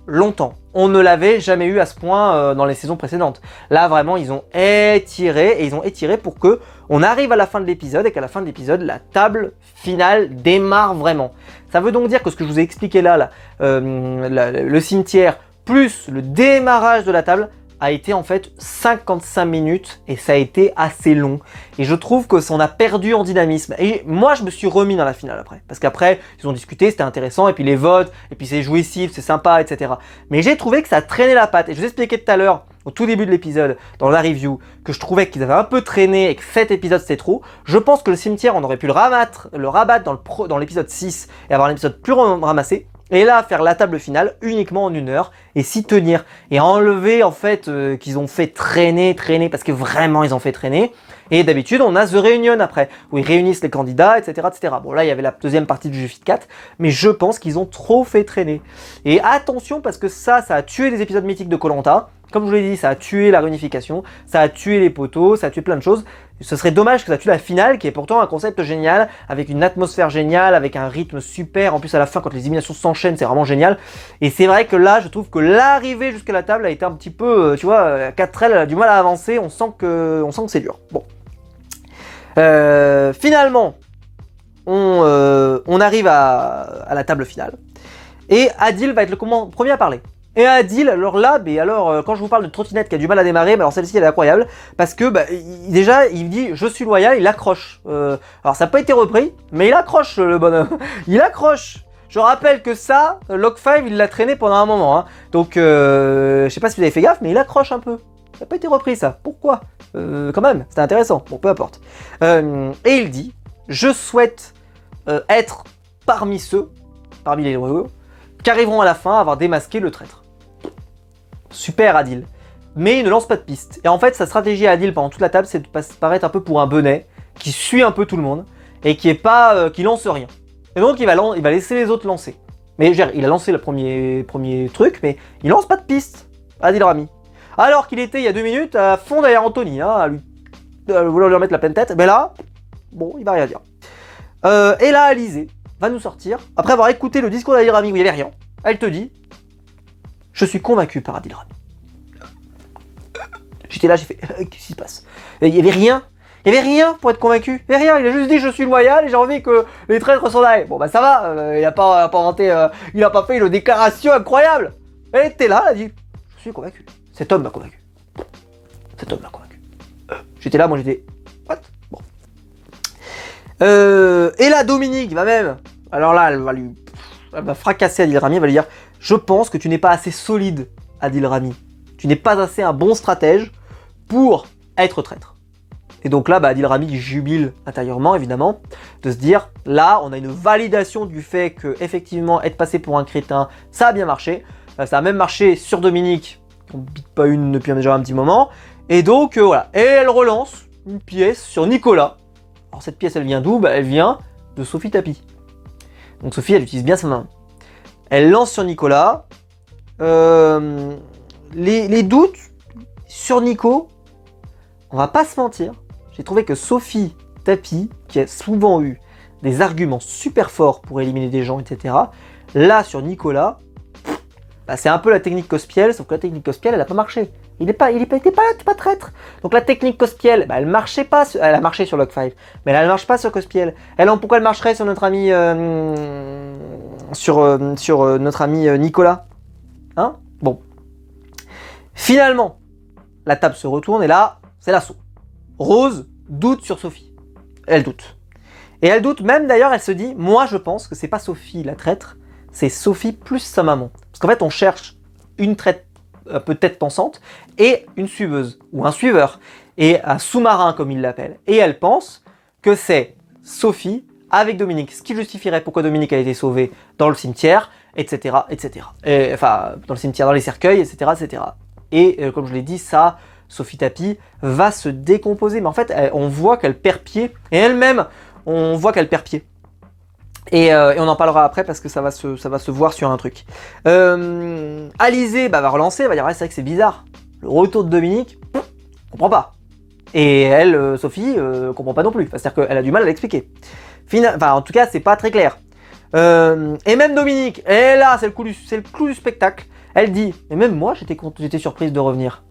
longtemps. On ne l'avait jamais eu à ce point dans les saisons précédentes. Là, vraiment, ils ont étiré, et ils ont étiré pour que on arrive à la fin de l'épisode, et qu'à la fin de l'épisode, la table finale démarre vraiment. Ça veut donc dire que ce que je vous ai expliqué là, le cimetière, plus le démarrage de la table, a été en fait 55 minutes, et ça a été assez long. Et je trouve que ça, on a perdu en dynamisme. Et moi, je me suis remis dans la finale après. Parce qu'après, ils ont discuté, c'était intéressant, et puis les votes, et puis c'est jouissif, c'est sympa, etc. Mais j'ai trouvé que ça traînait la patte. Et je vous expliquais tout à l'heure, au tout début de l'épisode, dans la review, que je trouvais qu'ils avaient un peu traîné et que cet épisode c'était trop. Je pense que le cimetière, on aurait pu le rabattre dans l'épisode 6 et avoir l'épisode plus ramassé. Et là, faire la table finale uniquement en 1 heure et s'y tenir. Et enlever en fait qu'ils ont fait traîner, parce que vraiment ils ont fait traîner. Et d'habitude, on a The Reunion après, où ils réunissent les candidats, etc., etc. Bon, là, il y avait la deuxième partie du Fit 4, mais je pense qu'ils ont trop fait traîner. Et attention, parce que ça a tué les épisodes mythiques de Koh-Lanta. Comme je vous l'ai dit, ça a tué la réunification, ça a tué les poteaux, ça a tué plein de choses. Ce serait dommage que ça tue la finale, qui est pourtant un concept génial, avec une atmosphère géniale, avec un rythme super. En plus, à la fin, quand les éliminations s'enchaînent, c'est vraiment génial. Et c'est vrai que là, je trouve que l'arrivée jusqu'à la table a été un petit peu, tu vois, 4L, elle a du mal à avancer. On sent que c'est dur. Bon. Finalement, on arrive à la table finale. Et Adil va être le premier à parler. Et Adil, alors là, quand je vous parle de trottinette qui a du mal à démarrer, alors celle-ci elle est incroyable, parce que déjà il dit je suis loyal, il accroche. Alors ça n'a pas été repris, mais il accroche le bonhomme, il accroche. Je rappelle que ça, Log5 il l'a traîné pendant un moment, hein. Donc je sais pas si vous avez fait gaffe, mais il accroche un peu. Ça n'a pas été repris ça, pourquoi quand même, c'était intéressant, bon peu importe. Et il dit, je souhaite être parmi les loyaux, qui arriveront à la fin à avoir démasqué le traître. Super Adil. Mais il ne lance pas de piste. Et en fait, sa stratégie à Adil pendant toute la table, c'est de paraître un peu pour un benet, qui suit un peu tout le monde, et qui lance rien. Et donc il va laisser les autres lancer. Mais il a lancé le premier truc, mais il lance pas de piste, Adil Rami. Alors qu'il était il y a 2 minutes à fond derrière Anthony, hein, à vouloir lui remettre la pleine tête. Mais là, bon, il va rien dire. Et là, Alizée va nous sortir, après avoir écouté le discours d'Adil Rami où il n'y avait rien, elle te dit « Je suis convaincu par Adil Rami. » J'étais là, j'ai fait « Qu'est-ce qui se passe ?» Il n'y avait rien. Il n'y avait rien pour être convaincu. Il n'y avait rien. Il a juste dit « Je suis loyal et j'ai envie que les traîtres s'en aillent. » Bon bah ça va, il n'a pas inventé, il n'a pas fait une déclaration incroyable. Elle était là, elle a dit « Je suis convaincu. Cet homme m'a convaincu. Cet homme m'a convaincu. » J'étais là, moi j'étais « What ?» Bon. Et là, Dominique va même... Alors là, elle va fracasser Adil Rami, elle va lui dire « Je pense que tu n'es pas assez solide, Adil Rami. Tu n'es pas assez un bon stratège pour être traître. » Et donc là, Adil Rami jubile intérieurement, évidemment, de se dire « Là, on a une validation du fait que, effectivement, être passé pour un crétin, ça a bien marché. Ça a même marché sur Dominique, qu'on ne bite pas une depuis déjà un petit moment. Et donc, voilà. Et elle relance une pièce sur Nicolas. Alors cette pièce, elle vient d'où? Elle vient de Sophie Tapie. Donc Sophie, elle utilise bien sa main. Elle lance sur Nicolas. Les doutes sur Nico, on va pas se mentir. J'ai trouvé que Sophie Tapie, qui a souvent eu des arguments super forts pour éliminer des gens, etc. Là, sur Nicolas, c'est un peu la technique Cospiel, sauf que la technique Cospiel, elle n'a pas marché. Il était pas traître. Donc la technique Cospiel, elle marchait pas, elle a marché sur Log5, mais elle ne marche pas sur Cospiel. Pourquoi elle marcherait sur notre ami notre ami Nicolas? Hein? Bon. Finalement, la table se retourne et là, c'est l'assaut. Rose doute sur Sophie. Elle doute. Et elle doute même d'ailleurs, elle se dit, moi je pense que c'est pas Sophie la traître, c'est Sophie plus sa maman. Parce qu'en fait, on cherche une traître un peu tête pensante et une suiveuse ou un suiveur et un sous-marin comme il l'appelle. Et elle pense que c'est Sophie avec Dominique, ce qui justifierait pourquoi Dominique a été sauvée dans le cimetière, etc., etc. Et, enfin, dans le cimetière, dans les cercueils, etc., etc. Et comme je l'ai dit, ça, Sophie Tapie va se décomposer. Mais en fait, on voit qu'elle perd pied et elle-même, on voit qu'elle perd pied. Et on en parlera après parce que ça va se voir sur un truc. Alizé va relancer, va dire ouais, c'est vrai que c'est bizarre. Le retour de Dominique, comprend pas. Et elle, Sophie, comprend pas non plus. C'est-à-dire qu'elle a du mal à l'expliquer. En tout cas, c'est pas très clair. Et même Dominique, et là, c'est le clou du spectacle. Elle dit, et même moi, j'étais surprise de revenir.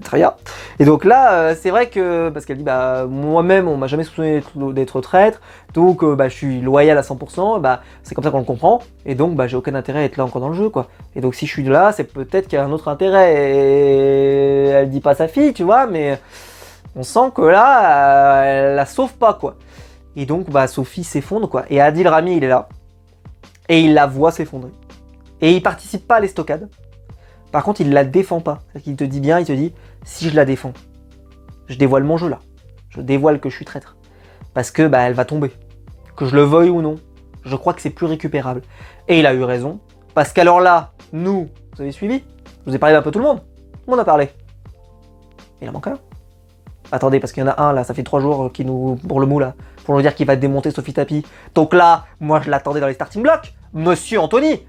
Très bien. Et donc là, c'est vrai que, parce qu'elle dit, moi-même, on m'a jamais soupçonné d'être traître, donc je suis loyal à 100%, c'est comme ça qu'on le comprend, et donc j'ai aucun intérêt à être là encore dans le jeu, quoi. Et donc si je suis là, c'est peut-être qu'il y a un autre intérêt, et elle dit pas sa fille, tu vois, mais on sent que là, elle la sauve pas, quoi. Et donc, Sophie s'effondre, quoi. Et Adil Rami, il est là, et il la voit s'effondrer. Et il participe pas à l'estocade. Par contre, il la défend pas. C'est-à-dire qu'il te dit bien, il te dit, si je la défends, je dévoile mon jeu là. Je dévoile que je suis traître. Parce que elle va tomber. Que je le veuille ou non, je crois que c'est plus récupérable. Et il a eu raison. Parce qu'alors là, nous, vous avez suivi? Je vous ai parlé d'un peu tout le monde. Tout le monde a parlé. Il en manque un. Attendez, parce qu'il y en a un là, ça fait 3 jours pour le mou là, pour nous dire qu'il va démonter Sophie Tapie. Donc là, moi je l'attendais dans les starting blocks. Monsieur Anthony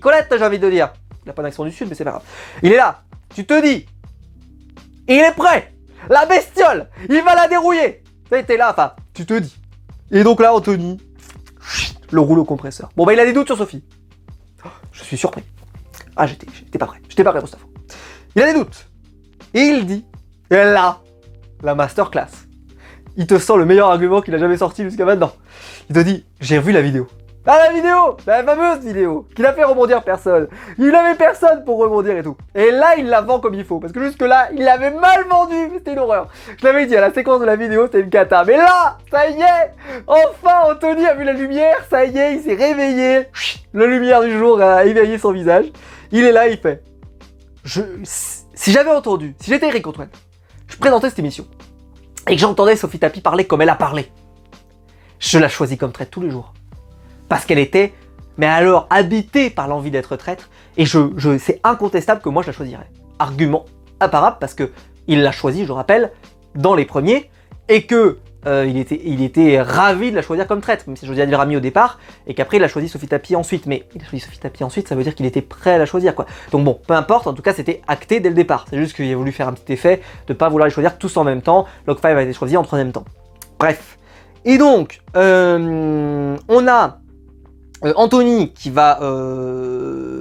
Colette, j'ai envie de dire. Il n'a pas d'accent du sud, mais c'est pas grave. Il est là, tu te dis, il est prêt, la bestiole, il va la dérouiller. T'es là, tu te dis. Et donc là, Anthony, le rouleau compresseur. Bon, il a des doutes sur Sophie. Je suis surpris. Ah, j'étais pas prêt. J'étais pas prêt pour cette fois. Il a des doutes. Et il dit, et là, la masterclass. Il te sent le meilleur argument qu'il a jamais sorti jusqu'à maintenant. Il te dit, j'ai revu la vidéo. Ah, la vidéo, la fameuse vidéo, qui n'a fait rebondir personne. Il n'avait personne pour rebondir et tout. Et là, il la vend comme il faut. Parce que jusque là, il l'avait mal vendu. C'était une horreur. Je l'avais dit, à la séquence de la vidéo, c'était une cata. Mais là, ça y est, enfin, Anthony a vu la lumière. Ça y est, il s'est réveillé. La lumière du jour a éveillé son visage. Il est là, il fait. Si j'avais entendu, si j'étais Eric Antoine, je présentais cette émission. Et que j'entendais Sophie Tapie parler comme elle a parlé. Je la choisis comme traître tous les jours. Parce qu'elle était, mais alors, habitée par l'envie d'être traître. Et c'est incontestable que moi je la choisirais. Argument imparable parce que il l'a choisi, je rappelle, dans les premiers. Et que il était ravi de la choisir comme traître. Même si je choisi Adil Rami au départ. Et qu'après il a choisi Sophie Tapie ensuite. Mais il a choisi Sophie Tapie ensuite, ça veut dire qu'il était prêt à la choisir, quoi. Donc bon, peu importe, en tout cas c'était acté dès le départ. C'est juste qu'il a voulu faire un petit effet de pas vouloir les choisir tous en même temps. Log5 a été choisi en 3e temps. Bref. Et donc, on a Anthony qui va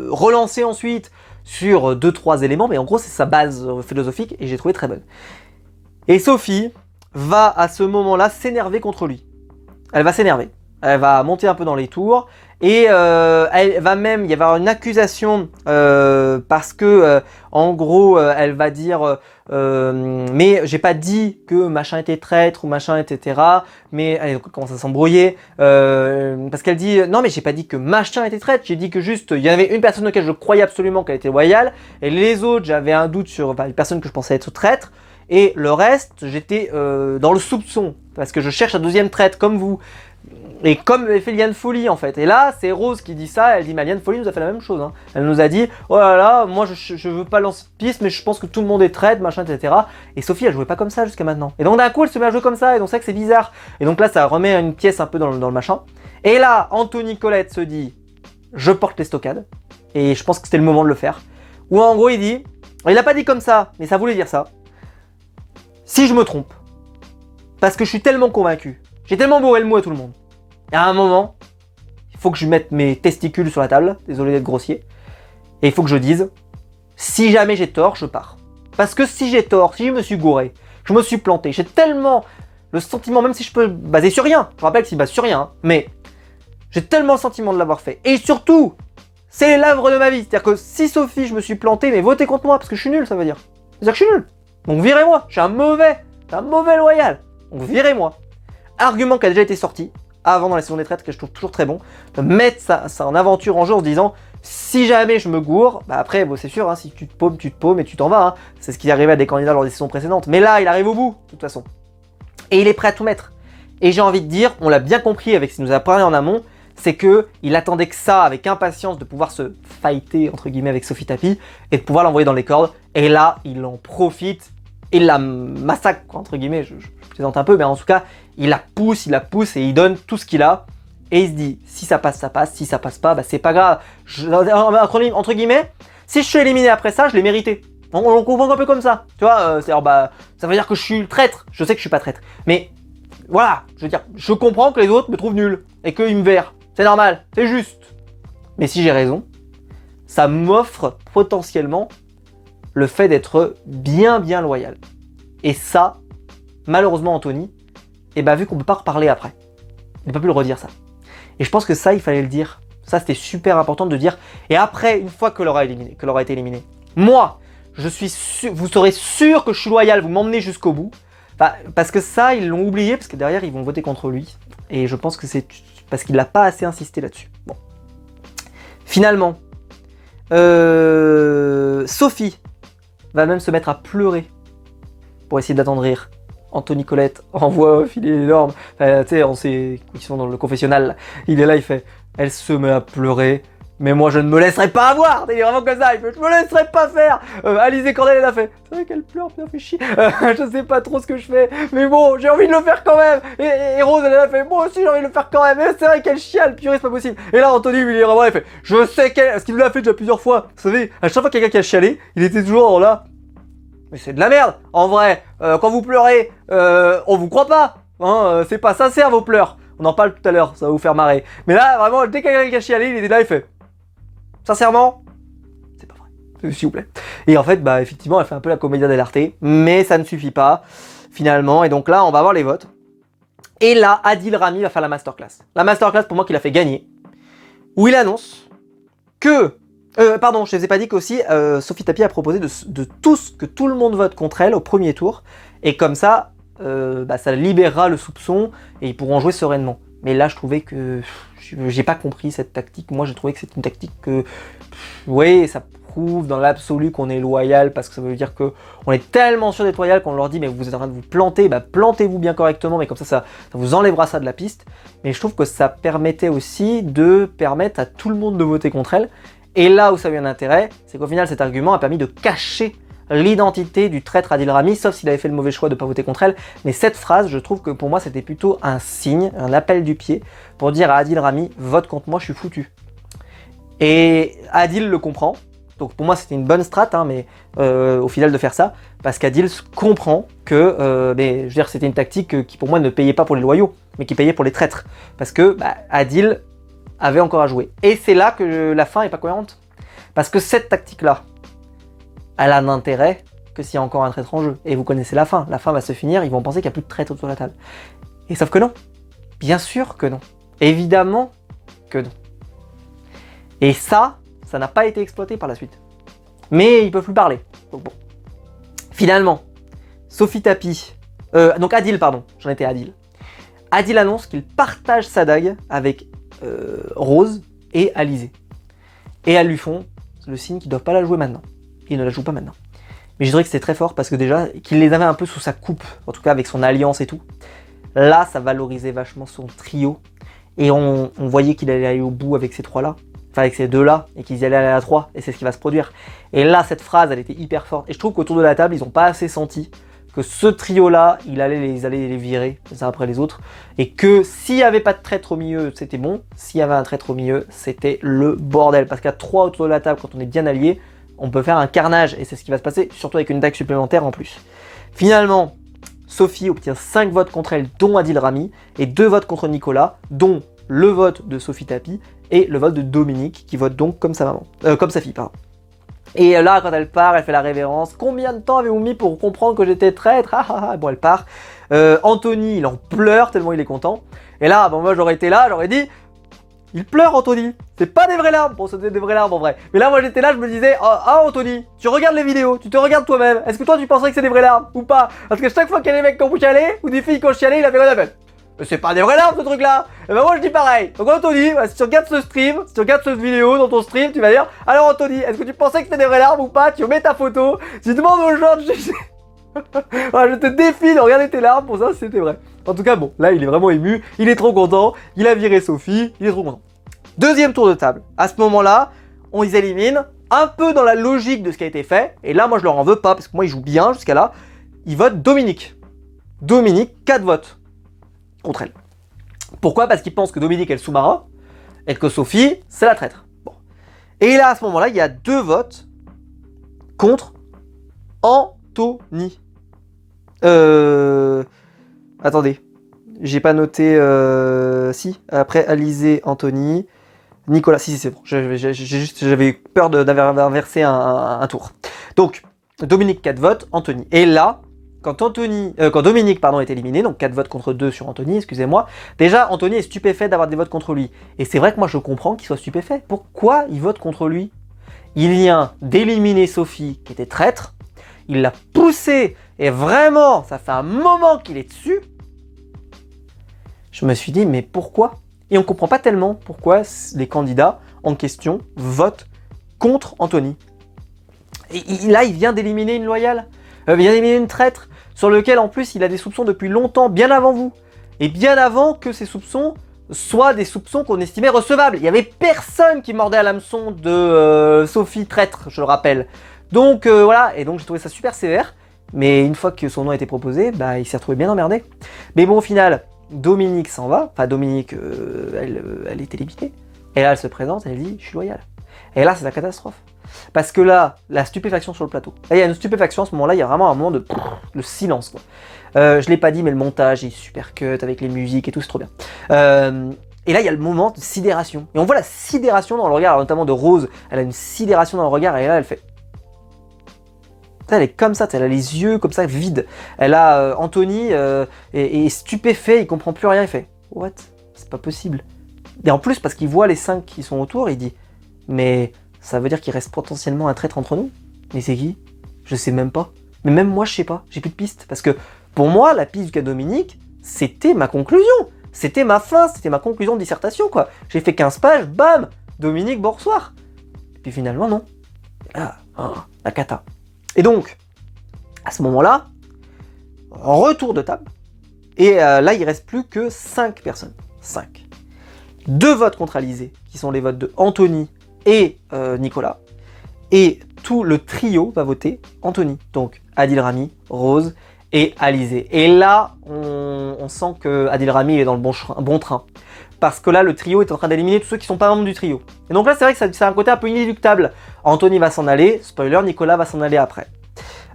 relancer ensuite sur 2-3 éléments, mais en gros c'est sa base philosophique et j'ai trouvé très bonne. Et Sophie va à ce moment-là s'énerver contre lui. Elle va s'énerver. Elle va monter un peu dans les tours et elle va même, il y avoir une accusation parce que en gros elle va dire mais j'ai pas dit que machin était traître ou machin etc. Mais elle commence à s'embrouiller parce qu'elle dit non mais j'ai pas dit que machin était traître, j'ai dit que juste il y avait une personne auquel je croyais absolument qu'elle était loyale et les autres j'avais un doute sur les personnes que je pensais être traîtres. Et le reste, j'étais dans le soupçon, parce que je cherche un deuxième traître comme vous. Et comme avait fait Liane Folly en fait. Et là, c'est Rose qui dit ça, elle dit mais Liane Folly nous a fait la même chose. Hein. Elle nous a dit oh là là, moi je veux pas lancer de piste, mais je pense que tout le monde est traître, machin, etc. Et Sophie, elle jouait pas comme ça jusqu'à maintenant. Et donc d'un coup, elle se met à jouer comme ça, et donc c'est vrai que c'est bizarre. Et donc là, ça remet une pièce un peu dans le machin. Et là, Anthony Colette se dit je porte les stockades. Et je pense que c'était le moment de le faire. Ou en gros, il dit, il a pas dit comme ça, mais ça voulait dire ça. Si je me trompe, parce que je suis tellement convaincu, j'ai tellement bourré le mot à tout le monde. Et à un moment, il faut que je mette mes testicules sur la table, désolé d'être grossier, et il faut que je dise, si jamais j'ai tort, je pars. Parce que si j'ai tort, si je me suis gouré, je me suis planté, j'ai tellement le sentiment, même si je peux baser sur rien, je rappelle que c'est basé sur rien, hein, mais j'ai tellement le sentiment de l'avoir fait. Et surtout, c'est l'œuvre de ma vie. C'est-à-dire que si Sophie, je me suis planté, mais votez contre moi, parce que je suis nul, ça veut dire. C'est-à-dire que je suis nul. Donc virez-moi, je suis un mauvais loyal. Donc virez-moi. Argument qui a déjà été sorti, avant dans la saison des traites, que je trouve toujours très bon, de mettre ça en aventure en jeu en se disant, si jamais je me gourre, bah après, bon, c'est sûr, hein, si tu te paumes et tu t'en vas. Hein. C'est ce qui est arrivé à des candidats lors des saisons précédentes. Mais là, il arrive au bout, de toute façon. Et il est prêt à tout mettre. Et j'ai envie de dire, on l'a bien compris avec ce qu'il nous a parlé en amont, c'est que il attendait que ça, avec impatience, de pouvoir se fighter, entre guillemets, avec Sophie Tapie, et de pouvoir l'envoyer dans les cordes. Et là, il en profite, il la massacre, entre guillemets, je plaisante un peu, mais en tout cas, il la pousse, et il donne tout ce qu'il a. Et il se dit, si ça passe, ça passe, si ça passe pas, bah c'est pas grave. Entre guillemets, si je suis éliminé après ça, je l'ai mérité. On comprend un peu comme ça, tu vois, bah, ça veut dire que je suis le traître, je sais que je suis pas traître, mais voilà, je veux dire, je comprends que les autres me trouvent nul, et qu'ils me verrent. C'est normal, c'est juste. Mais si j'ai raison, ça m'offre potentiellement le fait d'être bien loyal. Et ça, malheureusement Anthony, vu qu'on peut pas reparler après, il ne peut plus le redire ça. Et je pense que ça, il fallait le dire. Ça, c'était super important de dire. Et après, une fois que l'aura été éliminé, moi, je suis sûr, vous serez sûr que je suis loyal, vous m'emmenez jusqu'au bout. Enfin, parce que ça, ils l'ont oublié, parce que derrière, ils vont voter contre lui. Et je pense que c'est parce qu'il n'a pas assez insisté là-dessus. Bon. Finalement, Sophie va même se mettre à pleurer pour essayer d'attendrir Anthony Colette en voix off, il est énorme. Enfin, tu sais, on sait qu'ils sont dans le confessionnal. Là. Il est là, il fait, elle se met à pleurer. Mais moi, je ne me laisserai pas avoir. Il est vraiment comme ça. Il fait, je me laisserai pas faire. Alizé Cornel, elle a fait. C'est vrai qu'elle pleure, bien fait chier. Je sais pas trop ce que je fais. Mais bon, j'ai envie de le faire quand même. Et Rose, elle a fait. Moi aussi, j'ai envie de le faire quand même. Mais c'est vrai qu'elle chiale. Purée, c'est pas possible. Et là, Anthony, il est vraiment, il fait. Je sais qu'elle. Ce qu'il l'a fait déjà plusieurs fois. Vous savez, à chaque fois quelqu'un qui a chialé, il était toujours là. Mais c'est de la merde. En vrai, quand vous pleurez, on vous croit pas. Hein, c'est pas sincère vos pleurs. On en parle tout à l'heure. Ça va vous faire marrer. Mais là, vraiment, dès qu'il y a quelqu'un qui a chialé, il était là, il fait. Sincèrement, c'est pas vrai, s'il vous plaît. Et en fait, bah effectivement, elle fait un peu la comédia dell'arte, mais ça ne suffit pas, finalement. Et donc là, on va voir les votes. Et là, Adil Rami va faire la masterclass. La masterclass, pour moi, qu'il a fait gagner, où il annonce que... pardon, je ne vous ai pas dit qu'aussi, Sophie Tapie a proposé de tous, que tout le monde vote contre elle au premier tour. Et comme ça, ça libérera le soupçon et ils pourront jouer sereinement. Mais là, je trouvais que... j'ai pas compris cette tactique. Moi, j'ai trouvé que c'est une tactique que... oui, ça prouve dans l'absolu qu'on est loyal, parce que ça veut dire qu'on est tellement sûr d'être loyal qu'on leur dit, mais vous êtes en train de vous planter, bah plantez-vous bien correctement, mais comme ça vous enlèvera ça de la piste. Mais je trouve que ça permettait aussi de permettre à tout le monde de voter contre elle. Et là où ça a eu un intérêt, c'est qu'au final, cet argument a permis de cacher l'identité du traître Adil Rami, sauf s'il avait fait le mauvais choix de ne pas voter contre elle. Mais cette phrase, je trouve que pour moi, c'était plutôt un signe, un appel du pied, pour dire à Adil Rami, vote contre moi, je suis foutu. Et Adil le comprend. Donc pour moi, c'était une bonne strat, hein, mais au final de faire ça, parce qu'Adil comprend que, mais je veux dire, c'était une tactique qui pour moi ne payait pas pour les loyaux, mais qui payait pour les traîtres. Parce que Adil avait encore à jouer. Et c'est là que la fin est pas cohérente. Parce que cette tactique-là, elle a d'intérêt que s'il y a encore un traître en jeu. Et vous connaissez la fin. La fin va se finir, ils vont penser qu'il n'y a plus de traître autour de la table. Et sauf que non. Bien sûr que non. Évidemment que non. Et ça n'a pas été exploité par la suite. Mais ils peuvent plus parler. Donc bon. Finalement, Sophie Tapie... donc Adil, pardon. J'en étais à Adil. Adil annonce qu'il partage sa dague avec Rose et Alizé. Et elles lui font le signe qu'ils ne doivent pas la jouer maintenant. Il ne la joue pas maintenant. Mais je dirais que c'était très fort parce que déjà, qu'il les avait un peu sous sa coupe, en tout cas avec son alliance et tout. Là, ça valorisait vachement son trio. Et on voyait qu'il allait aller au bout avec ces trois-là, enfin avec ces deux-là, et qu'ils y allaient aller à trois, et c'est ce qui va se produire. Et là, cette phrase, elle était hyper forte. Et je trouve qu'autour de la table, ils n'ont pas assez senti que ce trio-là, il allait les virer, les uns après les autres, et que s'il n'y avait pas de traître au milieu, c'était bon. S'il y avait un traître au milieu, c'était le bordel. Parce qu'à 3 autour de la table, quand on est bien alliés, on peut faire un carnage, et c'est ce qui va se passer, surtout avec une DAG supplémentaire en plus. Finalement, Sophie obtient 5 votes contre elle, dont Adil Rami, et 2 votes contre Nicolas, dont le vote de Sophie Tapie, et le vote de Dominique, qui vote donc comme sa maman, comme sa fille, pardon. Et là, quand elle part, elle fait la révérence. Combien de temps avez-vous mis pour comprendre que j'étais traître? Bon, elle part. Anthony, il en pleure tellement il est content. Et là, bon, moi j'aurais été là, j'aurais dit, il pleure Anthony. C'est pas des vraies larmes. Bon, c'était des vraies larmes en vrai. Mais là, moi j'étais là, je me disais, Anthony, tu regardes les vidéos, tu te regardes toi-même. Est-ce que toi tu penserais que c'est des vraies larmes ou pas? Parce que chaque fois qu'il y a des mecs qui ont chialé, ou des filles qui ont chialé, il a fait quoi d'appel? Mais c'est pas des vraies larmes ce truc là. Et ben moi je dis pareil. Donc Anthony, si tu regardes ce stream, si tu regardes cette vidéo dans ton stream, tu vas dire, alors Anthony, est-ce que tu pensais que c'était des vraies larmes ou pas? Tu mets ta photo, tu demandes aux gens de juger. Voilà, je te défie de regarder tes larmes pour ça si c'était vrai. En tout cas bon, là il est vraiment ému, il est trop content, il a viré Sophie, il est trop content. Deuxième tour de table. À ce moment-là, on les élimine un peu dans la logique de ce qui a été fait. Et là moi je leur en veux pas parce que moi ils jouent bien jusqu'à là. Ils votent Dominique. Dominique, 4 votes contre elle. Pourquoi? Parce qu'ils pensent que Dominique est le sous-marin et que Sophie, c'est la traître. Bon. Et là, à ce moment-là, il y a 2 votes contre Anthony. Attendez. J'ai pas noté... Si. Après, Alizé, Anthony... Nicolas. Si, c'est bon. J'avais peur d'inverser un tour. Donc, Dominique, 4 votes. Anthony. Et là... Quand Dominique est éliminé, donc 4 votes contre 2 sur Anthony, excusez-moi, déjà Anthony est stupéfait d'avoir des votes contre lui. Et c'est vrai que moi je comprends qu'il soit stupéfait. Pourquoi il vote contre lui? Il vient d'éliminer Sophie qui était traître, il l'a poussée et vraiment, ça fait un moment qu'il est dessus. Je me suis dit, mais pourquoi? Et on comprend pas tellement pourquoi les candidats en question votent contre Anthony. Et là, il vient d'éliminer une loyale, il vient d'éliminer une traître, sur lequel en plus il a des soupçons depuis longtemps, bien avant vous. Et bien avant que ces soupçons soient des soupçons qu'on estimait recevables. Il n'y avait personne qui mordait à l'hameçon de Sophie traître, je le rappelle. Donc voilà, et donc j'ai trouvé ça super sévère. Mais une fois que son nom a été proposé, bah, il s'est retrouvé bien emmerdé. Mais bon, au final, Dominique s'en va. Enfin, Dominique, elle est éliminée. Et là, elle se présente, elle dit, je suis loyale. Et là, c'est la catastrophe. Parce que là, la stupéfaction sur le plateau. Là, il y a une stupéfaction à ce moment-là, il y a vraiment un moment de silence, quoi. Je l'ai pas dit, mais le montage est super cut avec les musiques et tout, c'est trop bien. Et là, il y a le moment de sidération. Et on voit la sidération dans le regard, notamment de Rose. Elle a une sidération dans le regard, et là, elle fait... Elle est comme ça, elle a les yeux comme ça, vides. Elle a Anthony est stupéfait, il comprend plus rien, il fait « What? C'est pas possible. » Et en plus, parce qu'il voit les 5 qui sont autour, il dit « Mais... ça veut dire qu'il reste potentiellement un traître entre nous? Mais c'est qui? Je sais même pas. Mais même moi, je sais pas. J'ai plus de piste. Parce que pour moi, la piste du cas Dominique, c'était ma conclusion. C'était ma fin, c'était ma conclusion de dissertation, quoi. J'ai fait 15 pages, bam! Dominique, bonsoir. Et puis finalement, non. Ah, la cata. Et donc, à ce moment-là, retour de table. Et là, il reste plus que 5 personnes. 5. 2 votes contre Alizé, qui sont les votes de Anthony et Nicolas, et tout le trio va voter Anthony, donc Adil Rami, Rose et Alizé. Et là, on sent que Adil Rami est dans le bon train, parce que là, le trio est en train d'éliminer tous ceux qui sont pas membres du trio. Et donc là, c'est vrai que ça a un côté un peu inéluctable. Anthony va s'en aller, spoiler, Nicolas va s'en aller après.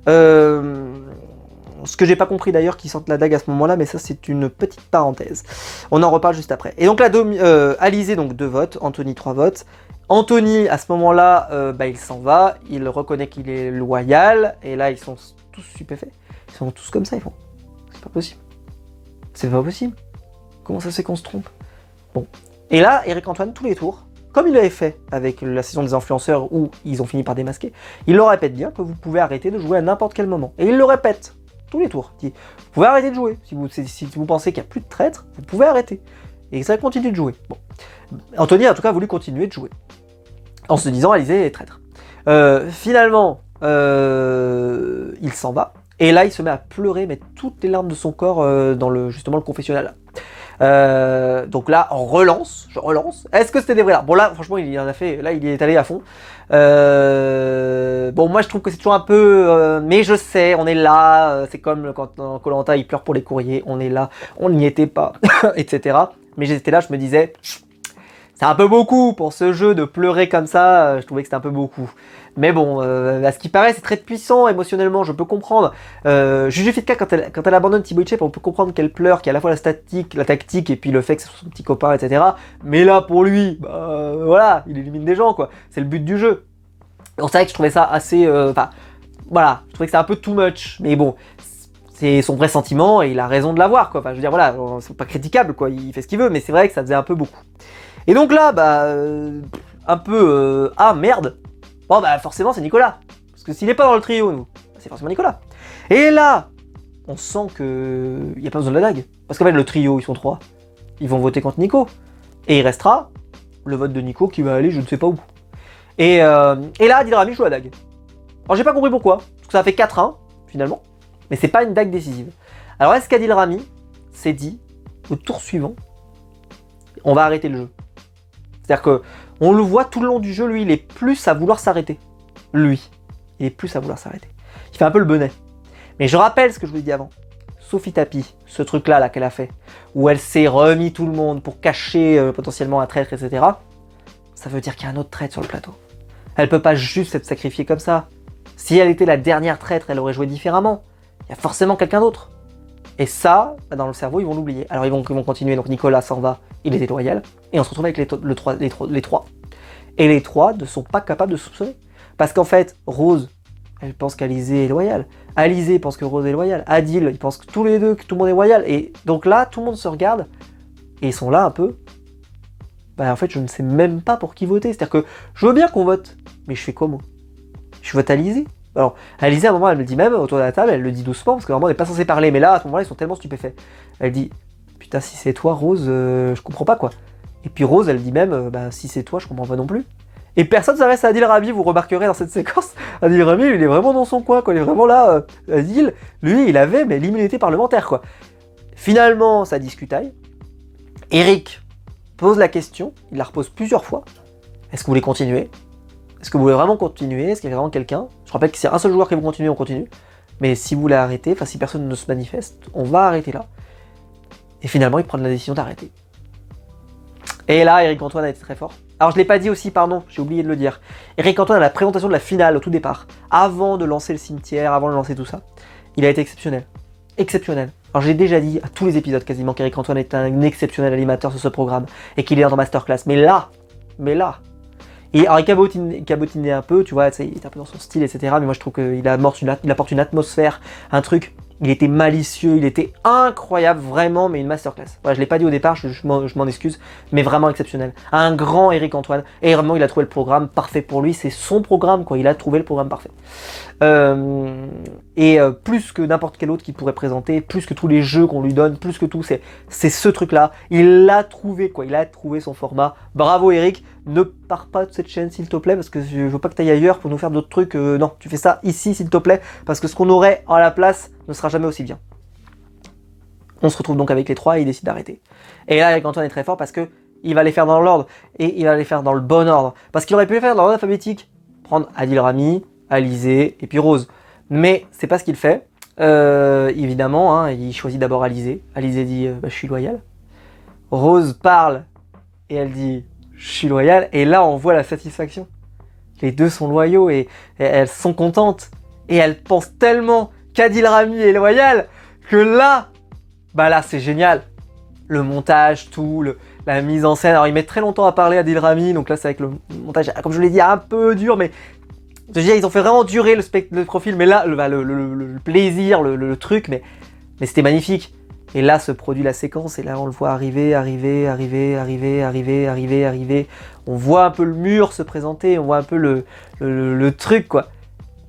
Ce que j'ai pas compris d'ailleurs qu'ils sortent la dague à ce moment-là, mais ça c'est une petite parenthèse. On en reparle juste après. Et donc là, Alizé, donc 2 votes, Anthony 3 votes. Anthony, à ce moment-là, il s'en va, il reconnaît qu'il est loyal, et là, ils sont tous stupéfaits. Ils sont tous comme ça, ils font « C'est pas possible. C'est pas possible. Comment ça se fait qu'on se trompe ?» Bon. Et là, Eric Antoine, tous les tours, comme il l'avait fait avec la saison des influenceurs où ils ont fini par démasquer, il leur répète bien que vous pouvez arrêter de jouer à n'importe quel moment. Et il le répète tous les tours. Il dit « Vous pouvez arrêter de jouer. Si vous pensez qu'il n'y a plus de traître, vous pouvez arrêter. » Et ça continue de jouer. Bon. Anthony a en tout cas voulu continuer de jouer, en se disant Alizé est traître. Finalement, il s'en va, et là il se met à pleurer, mettre toutes les larmes de son corps dans justement le confessionnal. Donc là, je relance. Est-ce que c'était des vrais larmes? Bon là, franchement, il en a fait, là il y est allé à fond. Bon, moi je trouve que c'est toujours un peu... mais je sais, on est là, c'est comme quand dans Koh Lanta il pleure pour les courriers, on est là, on n'y était pas, etc. Mais j'étais là, je me disais, c'est un peu beaucoup pour ce jeu de pleurer comme ça, je trouvais que c'était un peu beaucoup. Mais bon, à ce qui paraît, c'est très puissant émotionnellement, je peux comprendre. Juju Fitka, quand elle abandonne Thibaut Inchep, on peut comprendre qu'elle pleure, qu'il y a à la fois la tactique et puis le fait que c'est son petit copain, etc. Mais là, pour lui, bah, voilà, il élimine des gens, quoi. C'est le but du jeu. Donc c'est vrai que je trouvais ça assez... Enfin, voilà, je trouvais que c'était un peu too much. Mais bon, c'est son vrai sentiment et il a raison de l'avoir, quoi. Enfin, je veux dire, voilà, c'est pas critiquable, quoi. Il fait ce qu'il veut, mais c'est vrai que ça faisait un peu beaucoup. Et donc là, bah, un peu... ah, merde. Bon, bah, forcément, c'est Nicolas. Parce que s'il est pas dans le trio, nous, c'est forcément Nicolas. Et là, on sent que il n'y a pas besoin de la dague. Parce qu'en fait, le trio, ils sont 3. Ils vont voter contre Nico. Et il restera le vote de Nico qui va aller je ne sais pas où. Et là, Adil Rami joue la dague. Alors, j'ai pas compris pourquoi. Parce que ça a fait 4-1, finalement. Mais c'est pas une dague décisive. Alors, est-ce qu'Adil Rami s'est dit, au tour suivant, on va arrêter le jeu? C'est-à-dire que on le voit tout le long du jeu, lui, il est plus à vouloir s'arrêter. Lui, il est plus à vouloir s'arrêter. Il fait un peu le benet. Mais je rappelle ce que je vous ai dit avant. Sophie Tapie, ce truc-là là, qu'elle a fait, où elle s'est remis tout le monde pour cacher potentiellement un traître, etc. Ça veut dire qu'il y a un autre traître sur le plateau. Elle peut pas juste être sacrifiée comme ça. Si elle était la dernière traître, elle aurait joué différemment. Il y a forcément quelqu'un d'autre. Et ça, dans le cerveau, ils vont l'oublier. Alors ils vont continuer, donc Nicolas s'en va, il était loyal, et on se retrouve avec les trois. Et les trois ne sont pas capables de soupçonner. Parce qu'en fait, Rose, elle pense qu'Alizé est loyale. Alizé pense que Rose est loyale. Adil, il pense que tous les deux, que tout le monde est loyal. Et donc là, tout le monde se regarde, et ils sont là un peu. Bah en fait, je ne sais même pas pour qui voter. C'est-à-dire que je veux bien qu'on vote, mais je fais quoi moi? Je vote Alizé. Alors, Alizé, à un moment, elle me dit même, autour de la table, elle le dit doucement, parce que vraiment, on n'est pas censé parler, mais là, à ce moment-là, ils sont tellement stupéfaits. Elle dit, putain, si c'est toi, Rose, je comprends pas, quoi. Et puis Rose, elle dit même, bah, si c'est toi, je comprends pas non plus. Et personne ne s'adresse à Adil Rami, vous remarquerez dans cette séquence. Adil Rami, il est vraiment dans son coin, quoi. Il est vraiment là. Adil, lui, il avait, mais l'immunité parlementaire, quoi. Finalement, ça discutaille. Eric pose la question, il la repose plusieurs fois. Est-ce que vous voulez continuer? Est-ce que vous voulez vraiment continuer? Est-ce qu'il y a vraiment quelqu'un? Je rappelle que c'est un seul joueur qui veut continuer, on continue. Mais si vous voulez arrêter, enfin si personne ne se manifeste, on va arrêter là. Et finalement, ils prennent la décision d'arrêter. Et là, Eric Antoine a été très fort. Alors je l'ai pas dit aussi, pardon, j'ai oublié de le dire. Eric Antoine à la présentation de la finale au tout départ, avant de lancer le cimetière, avant de lancer tout ça, il a été exceptionnel. Exceptionnel. Alors j'ai déjà dit à tous les épisodes quasiment qu'Eric Antoine est un exceptionnel animateur sur ce programme et qu'il est en masterclass. Mais là, et alors, il cabotinait un peu, tu vois, il était un peu dans son style, etc. Mais moi, je trouve qu'il apporte une atmosphère, un truc. Il était malicieux, il était incroyable, vraiment, mais une masterclass. Voilà, je l'ai pas dit au départ, je m'en excuse, mais vraiment exceptionnel. Un grand Eric Antoine, et vraiment, il a trouvé le programme parfait pour lui. C'est son programme, quoi. Il a trouvé le programme parfait. Plus que n'importe quel autre qu'il pourrait présenter, plus que tous les jeux qu'on lui donne, plus que tout, c'est ce truc-là. Il l'a trouvé, quoi. Il a trouvé son format. Bravo, Eric. Ne pars pas de cette chaîne, s'il te plaît, parce que je veux pas que tu ailles ailleurs pour nous faire d'autres trucs. Non, tu fais ça ici, s'il te plaît, parce que ce qu'on aurait à la place ne sera jamais aussi bien. On se retrouve donc avec les trois et il décide d'arrêter. Et là, Eric Antoine est très fort parce que il va les faire dans l'ordre et il va les faire dans le bon ordre. Parce qu'il aurait pu les faire dans l'ordre alphabétique. Prendre Adil Rami, Alizé et puis Rose. Mais c'est pas ce qu'il fait. Évidemment, hein, il choisit d'abord Alizé. Alizé dit je suis loyal. Rose parle et elle dit je suis loyal. Et là, on voit la satisfaction. Les deux sont loyaux et elles sont contentes. Et elles pensent tellement qu'Adil Rami est loyal que là, bah là, c'est génial. Le montage, tout, la mise en scène. Alors, il met très longtemps à parler Adil Rami. Donc là, c'est avec le montage, comme je l'ai dit, un peu dur, mais je veux dire, ils ont fait vraiment durer le profil. Mais là, le plaisir, le truc, mais c'était magnifique. Et là se produit la séquence, et là on le voit arriver. On voit un peu le mur se présenter, on voit un peu le truc, quoi.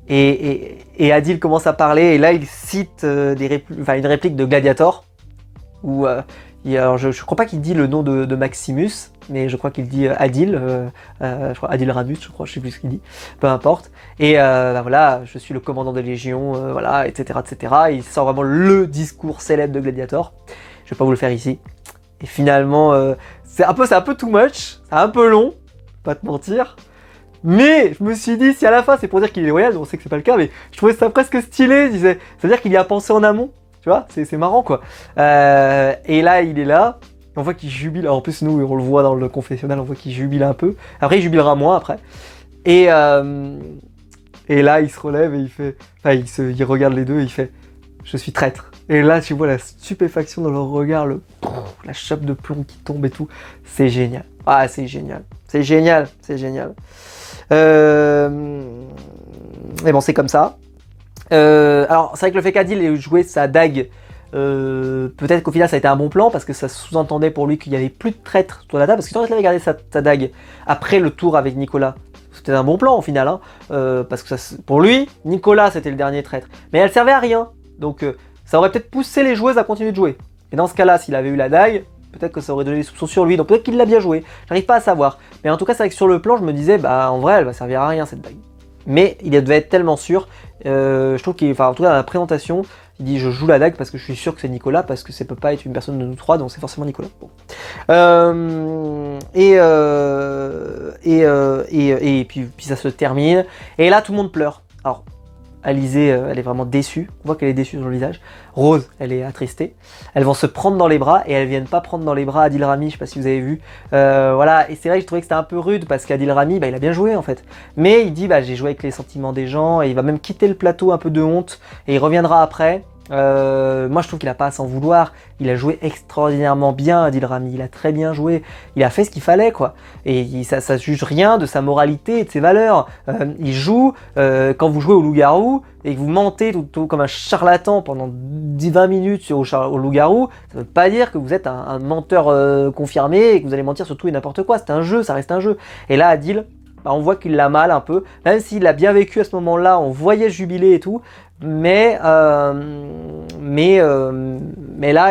Et Adil commence à parler, et là il cite une réplique de Gladiator, où alors je crois pas qu'il dit le nom de Maximus, mais je crois qu'il dit Adil, je crois Adil Ramus, je sais plus ce qu'il dit, peu importe. Et voilà, je suis le commandant des légions, voilà, etc. Il sort vraiment le discours célèbre de Gladiator. Je vais pas vous le faire ici, Et finalement, c'est un peu too much, c'est un peu long, pas te mentir. Mais je me suis dit, si à la fin c'est pour dire qu'il est loyal, on sait que c'est pas le cas, mais je trouvais ça presque stylé, je disais, c'est-à-dire qu'il y a pensé en amont, tu vois, c'est marrant quoi. Et là, il est là, on voit qu'il jubile, en plus nous on le voit dans le confessionnal, on voit qu'il jubile un peu, après il jubilera moins après. Et là il se relève et il fait, enfin il regarde les deux et il fait, je suis traître. Et là tu vois la stupéfaction dans leur regard, la chape de plomb qui tombe et tout, c'est génial. Ah c'est génial, c'est génial, c'est génial. Mais bon, c'est comme ça. Alors, c'est vrai que le fait qu'Adil ait joué sa dague, peut-être qu'au final ça a été un bon plan parce que ça sous-entendait pour lui qu'il n'y avait plus de traître sur la table. Parce que quand il avait gardé sa dague après le tour avec Nicolas, c'était un bon plan au final. Hein, parce que pour lui, Nicolas c'était le dernier traître. Mais elle servait à rien. Donc, ça aurait peut-être poussé les joueuses à continuer de jouer. Et dans ce cas-là, s'il avait eu la dague, peut-être que ça aurait donné des soupçons sur lui, donc peut-être qu'il l'a bien joué, j'arrive pas à savoir. Mais en tout cas, c'est vrai que sur le plan, je me disais, bah en vrai, elle va servir à rien cette dague. Mais il devait être tellement sûr, je trouve qu'il, enfin en tout cas dans la présentation, il dit je joue la dague parce que je suis sûr que c'est Nicolas, parce que ça peut pas être une personne de nous trois, donc c'est forcément Nicolas. Bon. Et puis ça se termine, et là tout le monde pleure. Alors, Alizée, elle est vraiment déçue. On voit qu'elle est déçue sur le visage. Rose, elle est attristée. Elles vont se prendre dans les bras et elles viennent pas prendre dans les bras Adil Rami. Je sais pas si vous avez vu. Voilà. Et c'est vrai que je trouvais que c'était un peu rude parce qu'Adil Rami, bah, il a bien joué en fait. Mais il dit, bah, j'ai joué avec les sentiments des gens et il va même quitter le plateau un peu de honte et il reviendra après. Moi je trouve qu'il a pas à s'en vouloir, il a joué extraordinairement bien Adil Rami, il a très bien joué, il a fait ce qu'il fallait quoi, et ça juge rien de sa moralité et de ses valeurs. Il joue, quand vous jouez au loup-garou et que vous mentez tout comme un charlatan pendant 10-20 minutes au loup-garou, ça veut pas dire que vous êtes un menteur confirmé et que vous allez mentir sur tout et n'importe quoi, c'est un jeu, ça reste un jeu. Et là Adil, bah, on voit qu'il l'a mal un peu, même s'il a bien vécu à ce moment-là, on voyait jubiler et tout, mais là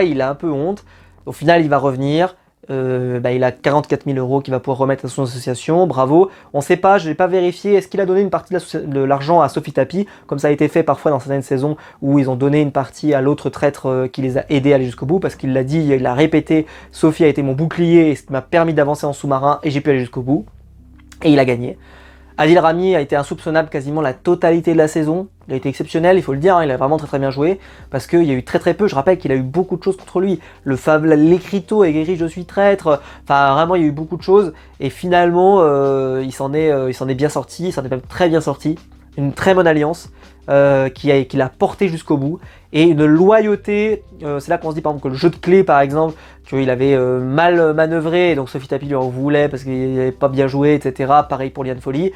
il a un peu honte. Au final il va revenir, bah, il a 44 000 € qu'il va pouvoir remettre à son association, bravo. On sait pas, je n'ai pas vérifié, est-ce qu'il a donné une partie de l'argent à Sophie Tapi, comme ça a été fait parfois dans certaines saisons où ils ont donné une partie à l'autre traître qui les a aidés à aller jusqu'au bout, parce qu'il l'a dit, il l'a répété, Sophie a été mon bouclier et ce qui m'a permis d'avancer en sous-marin et j'ai pu aller jusqu'au bout. Et il a gagné. Adil Rami a été insoupçonnable quasiment la totalité de la saison. Il a été exceptionnel, il faut le dire, hein, il a vraiment très bien joué. Parce qu'il y a eu très peu, je rappelle qu'il a eu beaucoup de choses contre lui. L'écriteau avec écrit je suis traître, enfin vraiment il y a eu beaucoup de choses. Et finalement, il s'en est bien sorti, il s'en est même très bien sorti. Une très bonne alliance qui l'a porté jusqu'au bout. Et une loyauté, c'est là qu'on se dit par exemple que le jeu de clé par exemple, qu'il avait mal manœuvré, donc Sophie Tapi lui en voulait parce qu'il n'avait pas bien joué, etc. Pareil pour Liane Folly.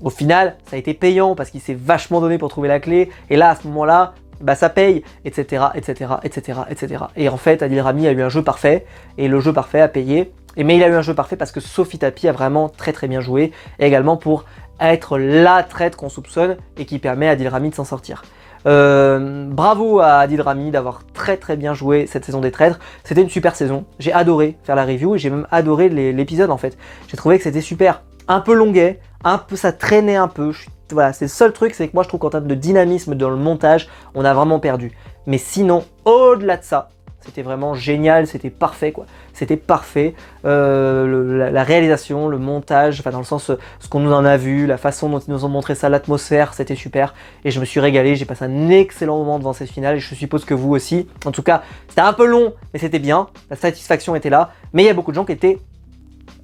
Au final, ça a été payant parce qu'il s'est vachement donné pour trouver la clé. Et là, à ce moment-là, bah ça paye, etc., etc., etc., etc. Et en fait, Adil Rami a eu un jeu parfait, et le jeu parfait a payé. Mais il a eu un jeu parfait parce que Sophie Tapi a vraiment très bien joué, et également pour être la traître qu'on soupçonne et qui permet à Adil Rami de s'en sortir. Bravo à Adil Rami d'avoir très bien joué cette saison des traîtres. C'était une super saison, j'ai adoré faire la review et j'ai même adoré l'épisode en fait. J'ai trouvé que c'était super, un peu longuet, un peu ça traînait un peu. Voilà, c'est le seul truc, c'est que moi je trouve qu'en termes de dynamisme dans le montage, on a vraiment perdu. Mais sinon, au-delà de ça, c'était vraiment génial, c'était parfait quoi. C'était parfait. La réalisation, le montage, enfin dans le sens ce qu'on nous en a vu, la façon dont ils nous ont montré ça, l'atmosphère, c'était super. Et je me suis régalé, j'ai passé un excellent moment devant cette finale et je suppose que vous aussi. En tout cas, c'était un peu long, mais c'était bien. La satisfaction était là. Mais il y a beaucoup de gens qui étaient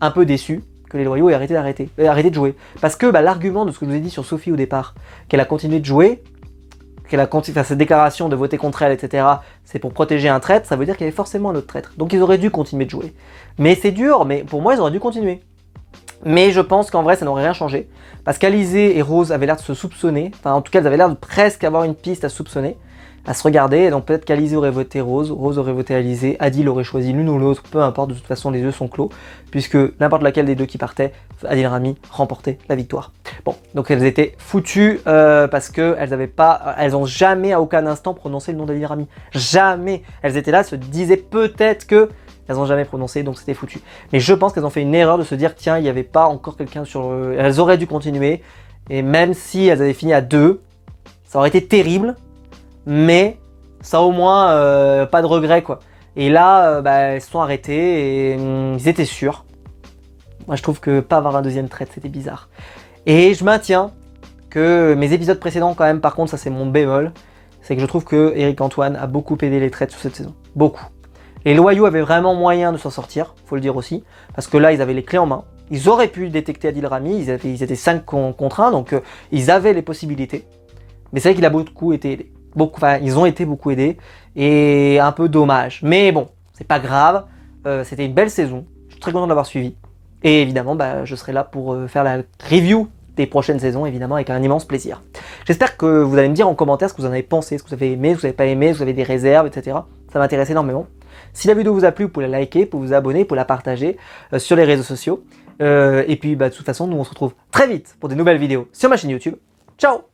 un peu déçus que les loyaux aient arrêté de jouer. Parce que bah, l'argument de ce que je vous ai dit sur Sophie au départ, qu'elle a continué de jouer, cette déclaration de voter contre elle, etc., c'est pour protéger un traître, ça veut dire qu'il y avait forcément un autre traître. Donc ils auraient dû continuer de jouer. Mais c'est dur, mais pour moi, ils auraient dû continuer. Mais je pense qu'en vrai, ça n'aurait rien changé. Parce qu'Alizée et Rose avaient l'air de se soupçonner. Enfin, en tout cas, elles avaient l'air de presque avoir une piste à soupçonner, à se regarder. Et donc peut-être qu'Alizée aurait voté Rose, Rose aurait voté Alizée, Adil aurait choisi l'une ou l'autre, peu importe, de toute façon, les deux sont clos. Puisque n'importe laquelle des deux qui partait, Adil Rami remportait la victoire. Bon, donc elles étaient foutues parce qu'elles n'ont jamais à aucun instant prononcé le nom d'Adil Rami. Jamais. Elles étaient là, se disaient peut-être que elles n'ont jamais prononcé, donc c'était foutu. Mais je pense qu'elles ont fait une erreur de se dire, tiens, il n'y avait pas encore quelqu'un sur... Elles auraient dû continuer, et même si elles avaient fini à 2, ça aurait été terrible, mais ça au moins, pas de regret, quoi. Et là, ils se sont arrêtés et ils étaient sûrs. Moi, je trouve que pas avoir un deuxième trade, c'était bizarre. Et je maintiens que mes épisodes précédents, quand même, par contre, ça c'est mon bémol, c'est que je trouve que Éric Antoine a beaucoup aidé les trades sur cette saison. Beaucoup. Les loyaux avaient vraiment moyen de s'en sortir, faut le dire aussi, parce que là, ils avaient les clés en main. Ils auraient pu détecter Adil Rami, ils étaient 5 contre 1, donc ils avaient les possibilités. Mais c'est vrai qu'il a beaucoup été aidé. Ils ont été beaucoup aidés, et un peu dommage. Mais bon, c'est pas grave, c'était une belle saison, je suis très content de l'avoir suivi. Et évidemment, je serai là pour faire la review des prochaines saisons, évidemment, avec un immense plaisir. J'espère que vous allez me dire en commentaire ce que vous en avez pensé, ce que vous avez aimé, ce que vous n'avez pas aimé, ce que vous avez des réserves, etc. Ça m'intéresse énormément. Si la vidéo vous a plu, vous pouvez la liker, vous pouvez vous abonner, vous pouvez la partager sur les réseaux sociaux. Et puis, de toute façon, nous on se retrouve très vite pour des nouvelles vidéos sur ma chaîne YouTube. Ciao!